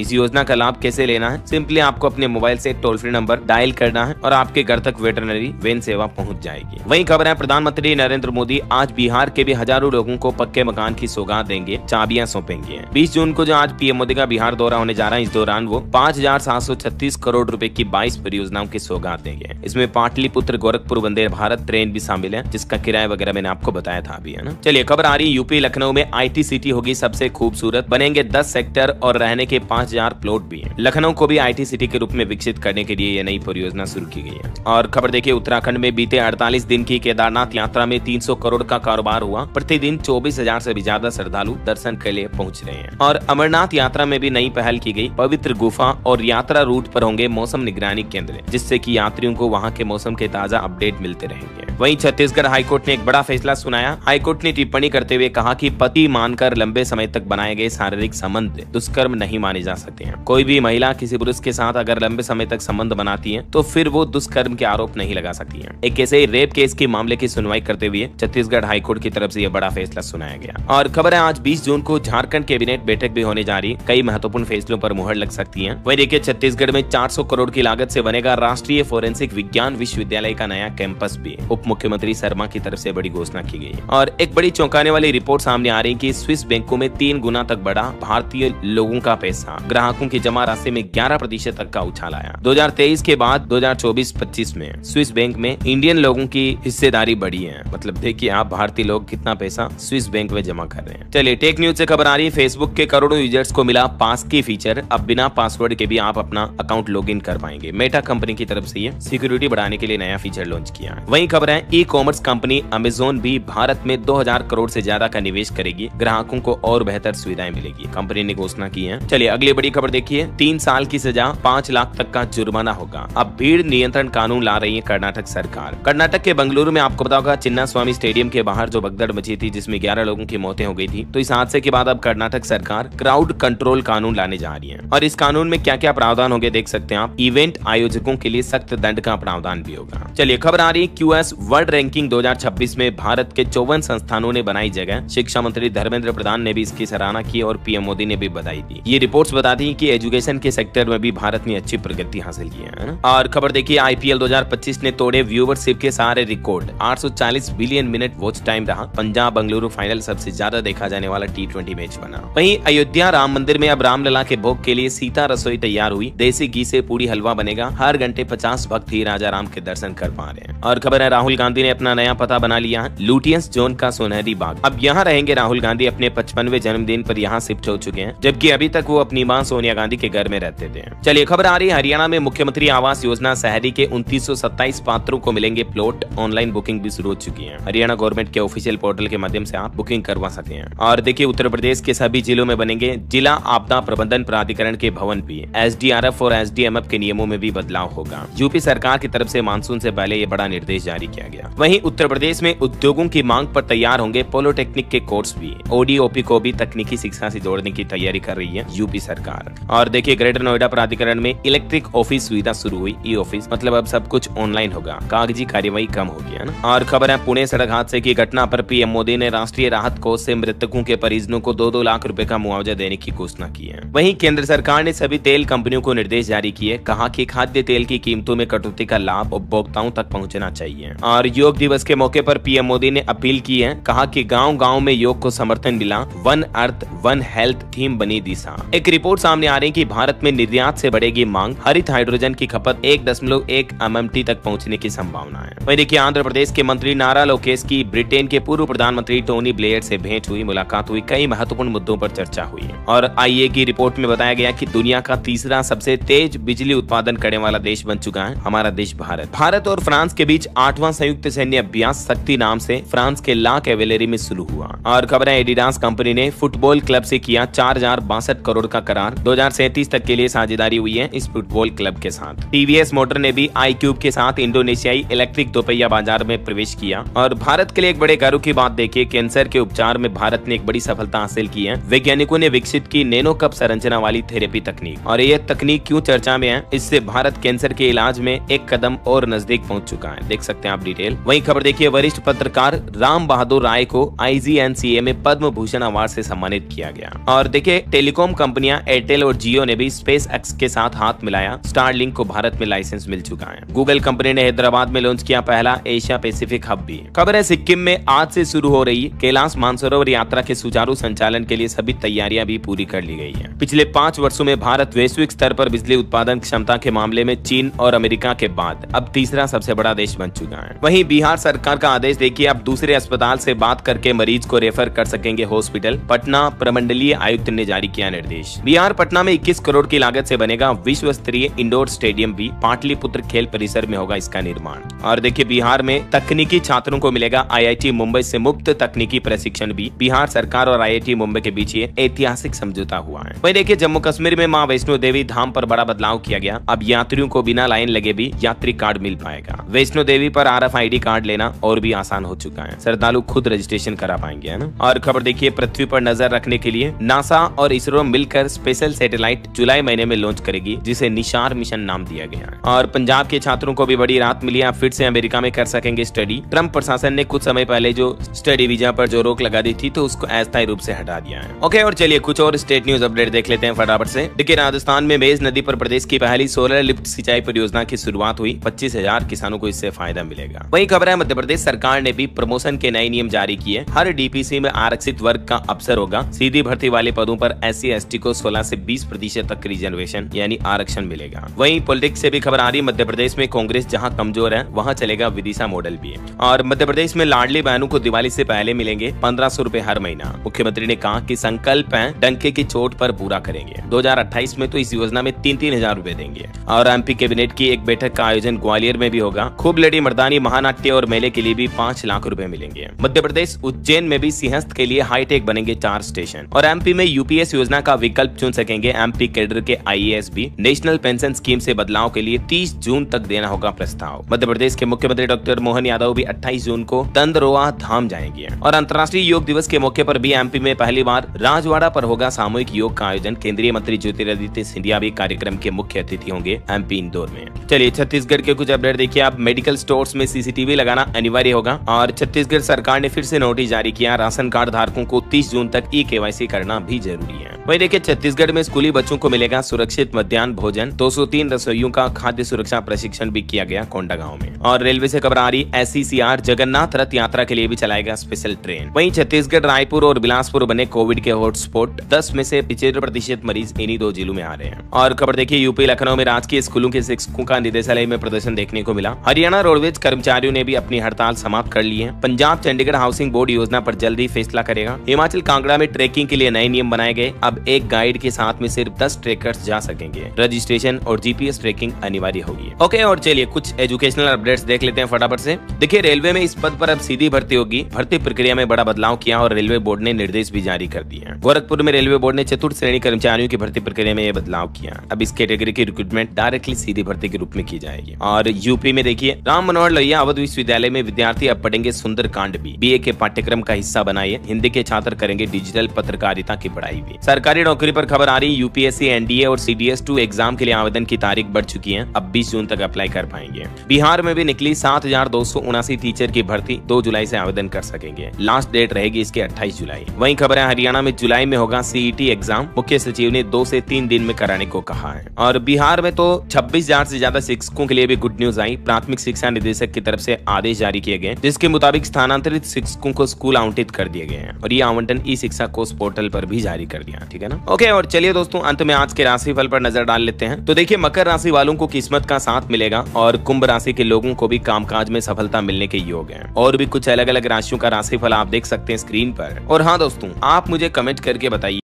इस योजना का लाभ कैसे लेना है? सिंपली आपको अपने मोबाइल से टोल फ्री नंबर डायल करना है और आपके घर तक वेटरनरी वैन सेवा पहुंच जाएगी। वही खबर है, प्रधानमंत्री नरेंद्र मोदी आज बिहार के भी हजारों लोगों को पक्के मकान की सौगात देंगे, चाबियां सौंपेंगे। 20 जून को जो आज पीएम मोदी का बिहार दौरा होने जा रहा है, इस दौरान वो 5,736 करोड़ रुपए की 22 परियोजनाओं की सौगात देंगे। इसमें पाटलिपुत्र गोरखपुर वंदे भारत ट्रेन भी शामिल है, जिसका किराया वगैरह मैंने आपको बताया था अभी, है ना। चलिए खबर आ रही है, यूपी लखनऊ में IT सिटी होगी सबसे खूबसूरत, बनेंगे 10 सेक्टर और रहने के 5000 प्लॉट भी हैं। लखनऊ को भी IT सिटी के रूप में विकसित करने के लिए ये नई परियोजना शुरू की गई है। और खबर देखिए, उत्तराखंड में बीते 48 दिन की केदारनाथ यात्रा में 300 करोड़ का कारोबार हुआ। प्रतिदिन 24,000 से भी ज्यादा श्रद्धालु दर्शन के लिए पहुंच रहे हैं। और अमरनाथ यात्रा में भी नई पहल की गई, पवित्र गुफा और यात्रा रूट पर होंगे मौसम निगरानी केंद्र, जिससे कि यात्रियों को वहां के मौसम के ताजा अपडेट मिलते रहेंगे। वहीं छत्तीसगढ़ हाईकोर्ट ने एक बड़ा फैसला सुनाया। हाईकोर्ट ने टिप्पणी करते हुए कहा कि पति मानकर लंबे समय तक बनाए गए शारीरिक संबंध दुष्कर्म नहीं माने जा सकते हैं। कोई भी महिला किसी पुरुष के साथ अगर लंबे समय तक संबंध बनाती है तो फिर वो दुष्कर्म के आरोप नहीं लगा सकती है। एक ऐसे रेप केस के मामले की सुनवाई करते हुए छत्तीसगढ़ हाईकोर्ट की तरफ से यह बड़ा फैसला सुनाया गया। और खबर है, आज 20 जून को झारखंड कैबिनेट बैठक भी होने जा रही, कई महत्वपूर्ण फैसलों पर मुहर लग सकती है। वही देखिए, छत्तीसगढ़ में 400 करोड़ की लागत से बनेगा राष्ट्रीय फोरेंसिक विज्ञान विश्वविद्यालय का नया कैंपस भी। उप मुख्यमंत्री शर्मा की तरफ से बड़ी घोषणा की गई। और एक बड़ी चौंकाने वाली रिपोर्ट सामने आ रही कि स्विस बैंकों में 3 गुना तक बढ़ा भारतीय लोगों का पैसा, ग्राहकों की जमा राशि में 11% तक का उछाल आया। 2023 के बाद 2024-25 में स्विस बैंक में इंडियन लोगों की हिस्सेदारी बढ़ी है। मतलब देखिए आप, भारतीय लोग कितना पैसा स्विस बैंक में जमा कर रहे हैं। चलिए टेक न्यूज से खबर आ रही है, फेसबुक के करोड़ों यूजर्स को मिला पास की फीचर। अब बिना पासवर्ड के भी आप अपना अकाउंट लॉगिन कर पाएंगे। मेटा कंपनी की तरफ से ये सिक्योरिटी बढ़ाने के लिए नया फीचर लॉन्च किया है। वहीं खबर है, ई कॉमर्स कंपनी अमेजोन भी भारत में 2000 करोड़ से ज्यादा का निवेश करेगी, ग्राहकों को और बेहतर सुविधाएं मिलेगी, कंपनी ने घोषणा की है। चलिए अगली बड़ी खबर देखिए, 3 साल की सजा 5 लाख तक का जुर्माना होगा। अब भीड़ नियंत्रण कानून ला रही है कर्नाटक सरकार। कर्नाटक के बेंगलुरु में आपको पता होगा, चिन्ना स्वामी स्टेडियम के बाहर जो भगदड़ मची थी, जिसमें 11 लोगों की मौतें हो गई थी। तो इस हादसे के बाद अब कर्नाटक सरकार क्राउड कंट्रोल कानून लाने जा रही है। और इस कानून में क्या क्या प्रावधान होंगे देख सकते हैं आप। इवेंट आयोजकों के लिए सख्त दंड का प्रावधान भी होगा। चलिए खबर आ रही है, QS वर्ल्ड रैंकिंग 2026 में भारत के 54 संस्थानों ने बनाई जगह। शिक्षा मंत्री धर्मेंद्र प्रधान ने भी इसकी सराहना की और पीएम मोदी ने भी बधाई दी। ये रिपोर्ट्स बताती हैं कि एजुकेशन के सेक्टर में भी भारत ने अच्छी प्रगति हासिल की है ना। और खबर देखिए, IPL 2025 ने तोड़े व्यूवरशिप के सारे record. 840 billion minute watch time रहा। पंजाब बंगलुरु फाइनल सबसे ज्यादा देखा जाने वाला T20 मैच बना। वहीं अयोध्या राम मंदिर में अब रामलला के भोग के लिए सीता रसोई तैयार हुई। देसी घी से पूरी हलवा बनेगा। हर घंटे 50 भक्त ही राजा राम के दर्शन कर पा रहे हैं। और खबर है, राहुल गांधी ने अपना नया पता बना लिया है, लुटियंस जोन का सुनहरी बाग। अब यहाँ रहेंगे राहुल गांधी। अपने 55वें जन्मदिन पर यहाँ शिफ्ट हो चुके हैं, जबकि अभी तक वो अपनी मां सोनिया गांधी के घर में रहते थे। चलिए खबर आ रही है, हरियाणा में मुख्यमंत्री आवास योजना शहरी के 2927 पात्रों को मिलेंगे प्लॉट। ऑनलाइन बुकिंग भी शुरू हो चुकी है। हरियाणा गवर्नमेंट के ऑफिशियल पोर्टल के माध्यम से आप बुकिंग करवा सकते हैं। और देखिए, उत्तर प्रदेश के सभी जिलों में बनेंगे जिला आपदा प्रबंधन प्राधिकरण के भवन भी। SDRF और SDMF के नियमों में भी बदलाव होगा। यूपी सरकार की तरफ से मानसून से पहले ये बड़ा निर्देश जारी किया गया। वहीं उत्तर प्रदेश में उद्योगों की मांग पर तैयार होंगे पॉलिटेक्निक के कोर्स भी। ODOP को भी तकनीकी शिक्षा से जोड़ने की तैयारी कर रही है यूपी सरकार। और देखिए, ग्रेटर नोएडा प्राधिकरण में इलेक्ट्रिक ऑफिस सुविधा शुरू हुई। ई ऑफिस मतलब अब सब कुछ ऑनलाइन होगा, कागजी कार्यवाही कम होगी, है ना। और खबर है, पुणे सड़क हादसे की घटना पर पीएम मोदी ने राष्ट्रीय राहत कोष से मृतकों के परिजनों को 2-2 लाख रुपए का मुआवजा देने की घोषणा की है। वहीं केंद्र सरकार ने सभी तेल कंपनियों को निर्देश जारी किए। कहा कि खाद्य तेल की कीमतों में कटौती का लाभ उपभोक्ताओं तक पहुंचना चाहिए। और योग दिवस के मौके पर पीएम मोदी ने अपील की है। कहा कि गांव-गांव में योग को समर्थन मिला। One earth one health theme बनी दिशा। एक रिपोर्ट सामने आ रही है कि भारत में निर्यात से बढ़ेगी मांग। हरित हाइड्रोजन की खपत 1.1 MMT तक पहुंचने की संभावना है। वहीं देखिए, आंध्र प्रदेश के मंत्री नारा लोकेश की ब्रिटेन के पूर्व प्रधानमंत्री टोनी ब्लेयर से भेंट हुई, मुलाकात हुई। कई महत्वपूर्ण मुद्दों पर चर्चा हुई। और IA की रिपोर्ट में बताया गया कि दुनिया का तीसरा सबसे तेज बिजली उत्पादन करने वाला देश बन चुका है हमारा देश भारत। भारत और फ्रांस के बीच 8वां संयुक्त सैन्य अभ्यास शक्ति नाम से फ्रांस के ला कैवेलरी में शुरू हुआ। और खबर है एडिडास कंपनी ने फुटबॉल क्लब से किया 4062 करोड़ का करार। 2037 तक के लिए साझेदारी हुई है इस फुटबॉल क्लब के साथ। टीवीएस मोटर ने भी iQube के साथ इंडोनेशियाई इलेक्ट्रिक दोपहिया बाजार में प्रवेश किया। और भारत के लिए एक बड़े गर्व की बात देखिए, कैंसर के उपचार में भारत ने एक बड़ी सफलता हासिल की है। वैज्ञानिकों ने विकसित की नैनो कप संरचना वाली थेरेपी तकनीक। और यह तकनीक क्यों चर्चा में है, इससे भारत कैंसर के इलाज में एक कदम और नजदीक पहुंच चुका है। देख सकते हैं आप डिटेल। वहीं खबर देखिए, वरिष्ठ पत्रकार राम बहादुर राय को IGNCA में पद्म भूषण अवार्ड से सम्मानित किया गया। और देखिए, टेलीकॉम कंपनियां एयरटेल और जियो ने भी स्पेस एक्स के साथ हाथ मिलाया। स्टारलिंक को भारत में लाइसेंस मिल चुका है। गूगल कंपनी ने हैदराबाद में लॉन्च किया पहला एशिया पैसिफिक हब भी। खबर है सिक्किम में आज से शुरू हो रही कैलाश मानसरोवर यात्रा के सुचारू संचालन के लिए सभी तैयारियां भी पूरी कर ली गई है। पिछले 5 वर्षों में भारत वैश्विक स्तर पर बिजली उत्पादन क्षमता के मामले में चीन और अमेरिका के बाद अब तीसरा सबसे बड़ा देश बन चुका है। वहीं बिहार सरकार का आदेश देखिए, अब दूसरे अस्पताल से बात करके मरीज को रेफर कर सकेंगे हॉस्पिटल। पटना प्रमंडलीय आयुक्त ने जारी किया निर्देश। बिहार पटना में 21 करोड़ की लागत से बनेगा विश्व स्तरीय इंडोर स्टेडियम भी। पाटलिपुत्र खेल परिसर में होगा इसका निर्माण। और देखिए, बिहार में तकनीकी छात्रों को मिलेगा IIT मुंबई से मुफ्त तकनीकी प्रशिक्षण भी। बिहार सरकार और IIT मुंबई के बीच ये ऐतिहासिक समझौता हुआ है। वहीं देखिए, जम्मू कश्मीर में मां वैष्णो देवी धाम पर बड़ा बदलाव किया गया। अब यात्रियों को बिना लाइन लगे भी यात्री कार्ड मिल पाएगा। वैष्णो देवी पर RFID कार्ड लेना और भी आसान हो चुका है। श्रद्धालु खुद रजिस्ट्रेशन करा पाएंगे, है ना। और खबर देखिए, पृथ्वी पर नजर रखने के लिए नासा और इसरो मिलकर स्पेशल सैटेलाइट जुलाई महीने में लॉन्च करेगी, जिसे निशार मिशन नाम दिया गया है। और पंजाब के छात्रों को भी बड़ी राहत मिली है, फिर से अमेरिका में कर सकेंगे स्टडी। ट्रम्प प्रशासन ने कुछ समय पहले जो स्टडी वीजा पर जो रोक लगा दी थी, तो उसको अस्थायी रूप से हटा दिया है। ओके, और चलिए कुछ और स्टेट न्यूज अपडेट देख लेते हैं फटाफट से। देखिए, राजस्थान में मेज नदी पर प्रदेश की पहली सोलर लिफ्ट सिंचाई परियोजना की शुरुआत हुई। 25,000 किसानों को इससे फायदा मिलेगा। वहीं खबर है, मध्य प्रदेश सरकार ने भी प्रमोशन के नए नियम जारी किए। हर DPC में आरक्षित वर्ग का अवसर होगा। सीधी भर्ती वाले पदों पर SC/ST को 16 से 20% तक रिजर्वेशन यानी आरक्षण मिलेगा। वहीं पॉलिटिक्स से भी खबर आ रही, मध्य प्रदेश में कांग्रेस जहां कमजोर है वहां चलेगा विदिशा मॉडल भी। और मध्य प्रदेश में लाडली बहनों को दिवाली से पहले मिलेंगे 1500 रुपए हर महीना। मुख्यमंत्री ने कहा कि संकल्प है, डंके की चोट पर पूरा करेंगे। 2028 में तो इस योजना में 3-3 हजार रुपए देंगे। और MP कैबिनेट की एक बैठक का आयोजन ग्वालियर में भी होगा। खूब लड़ी मर्दानी महानाट्य और मेले के लिए भी 5 लाख रुपए मिलेंगे। मध्य प्रदेश उज्जैन में भी सिंहस्थ के लिए हाईटेक बनेंगे 4 स्टेशन। और MP में UPS योजना का विकल्प चुन सकेंगे MP कैडर के IAS भी। नेशनल पेंशन स्कीम से बदलाव के लिए 30 जून तक देना होगा प्रस्ताव। मध्य प्रदेश के मुख्यमंत्री डॉक्टर मोहन यादव भी 28 जून को तंदरोआ धाम जाएंगे। और अंतर्राष्ट्रीय योग दिवस के मौके पर भी MP में पहली बार राजवाड़ा पर होगा सामूहिक योग का आयोजन। केंद्रीय मंत्री ज्योतिरादित्य सिंधिया भी कार्यक्रम के मुख्य अतिथि होंगे MP इंदौर में। चलिए छत्तीसगढ़ के कुछ अपडेट देखिए। आप मेडिकल स्टोर्स में CCTV लगाना अनिवार्य होगा। और छत्तीसगढ़ सरकार ने फिर से नोटिस जारी किया, राशन कार्ड धारकों को 30 जून तक eKYC करना भी जरूरी है। वही देखिए, छत्तीसगढ़ में स्कूली बच्चों को मिलेगा सुरक्षित मध्याह्न भोजन। 203 रसोइयों का खाद्य सुरक्षा प्रशिक्षण भी किया गया कोंडागांव में। और रेलवे से खबर आ रही, SCCR जगन्नाथ रथ यात्रा के लिए भी चलाएगा स्पेशल ट्रेन। वहीं छत्तीसगढ़ रायपुर और बिलासपुर बने कोविड के हॉटस्पॉट। 10 में से 75% मरीज इन्हीं 2 जिलों में आ रहे हैं। और खबर देखिए, यूपी लखनऊ में राजकीय स्कूलों के शिक्षकों का निदेशालय में प्रदर्शन देखने को मिला। हरियाणा रोडवेज कर्मचारियों ने भी अपनी हड़ताल समाप्त कर ली है। पंजाब चंडीगढ़ हाउसिंग बोर्ड योजना पर जल्द ही फैसला करेगा। हिमाचल कांगड़ा में ट्रैकिंग के लिए नए नियम बनाए गए। अब एक गाइड के साथ में सिर्फ 10 ट्रैकर्स जा सकेंगे। रजिस्ट्रेशन और GPS ट्रैकिंग अनिवार्य होगी। ओके, और चलिए कुछ एजुकेशनल अपडेट्स देख लेते हैं फटाफट से। देखिए, रेलवे में इस पद पर अब सीधी भर्ती होगी। भर्ती प्रक्रिया में बड़ा बदलाव किया और रेलवे बोर्ड ने निर्देश भी जारी कर दिए। गोरखपुर में रेलवे बोर्ड ने चतुर्थ श्रेणी कर्मचारियों की भर्ती प्रक्रिया में यह बदलाव किया। अब इस कैटेगरी की रिक्रूटमेंट डायरेक्टली सीधी भर्ती के रूप में की जाएगी। और यूपी में देखिए, राम मनोहर लोहिया अवध विश्वविद्यालय में विद्यार्थी अब पढ़ेंगे सुंदरकांड भी। BA के पाठ्यक्रम का हिस्सा बनाइए। हिंदी के छात्र करेंगे डिजिटल पत्रकारिता की पढ़ाई भी। सरकारी नौकरी पर खबर आ रही, UPSC NDA और CDS2 एग्जाम के लिए आवेदन की तारीख बढ़ चुकी है। अब 20 जून तक अप्लाई कर पाएंगे। बिहार में भी निकली 7279 टीचर की भर्ती। 2 जुलाई से आवेदन कर सकेंगे। लास्ट डेट रहेगी इसके 28 जुलाई। वहीं खबर है, हरियाणा में जुलाई में होगा CET एग्जाम। मुख्य सचिव ने 2 से 3 दिन में कराने को कहा है। और बिहार में तो 26,000 से ज्यादा शिक्षकों के लिए भी गुड न्यूज आई। प्राथमिक शिक्षा निदेशक की तरफ से आदेश जारी किए गए, जिसके मुताबिक स्थानांतरित शिक्षकों को स्कूल आवंटित कर दिए गए हैं। और ये आवंटन ई-शिक्षा कोष पोर्टल पर भी जारी कर दिया। ठीक है ना। ओके, और चलिए दोस्तों, अंत में आज के राशिफल पर नजर डाल लेते हैं। तो देखिए, मकर राशि वालों को किस्मत का साथ मिलेगा और कुंभ राशि के लोगों को भी कामकाज में सफलता मिलने के योग है। और भी कुछ अलग अलग राशियों का राशिफल आप देख सकते हैं स्क्रीन पर। और हाँ दोस्तों, आप मुझे कमेंट करके बताइए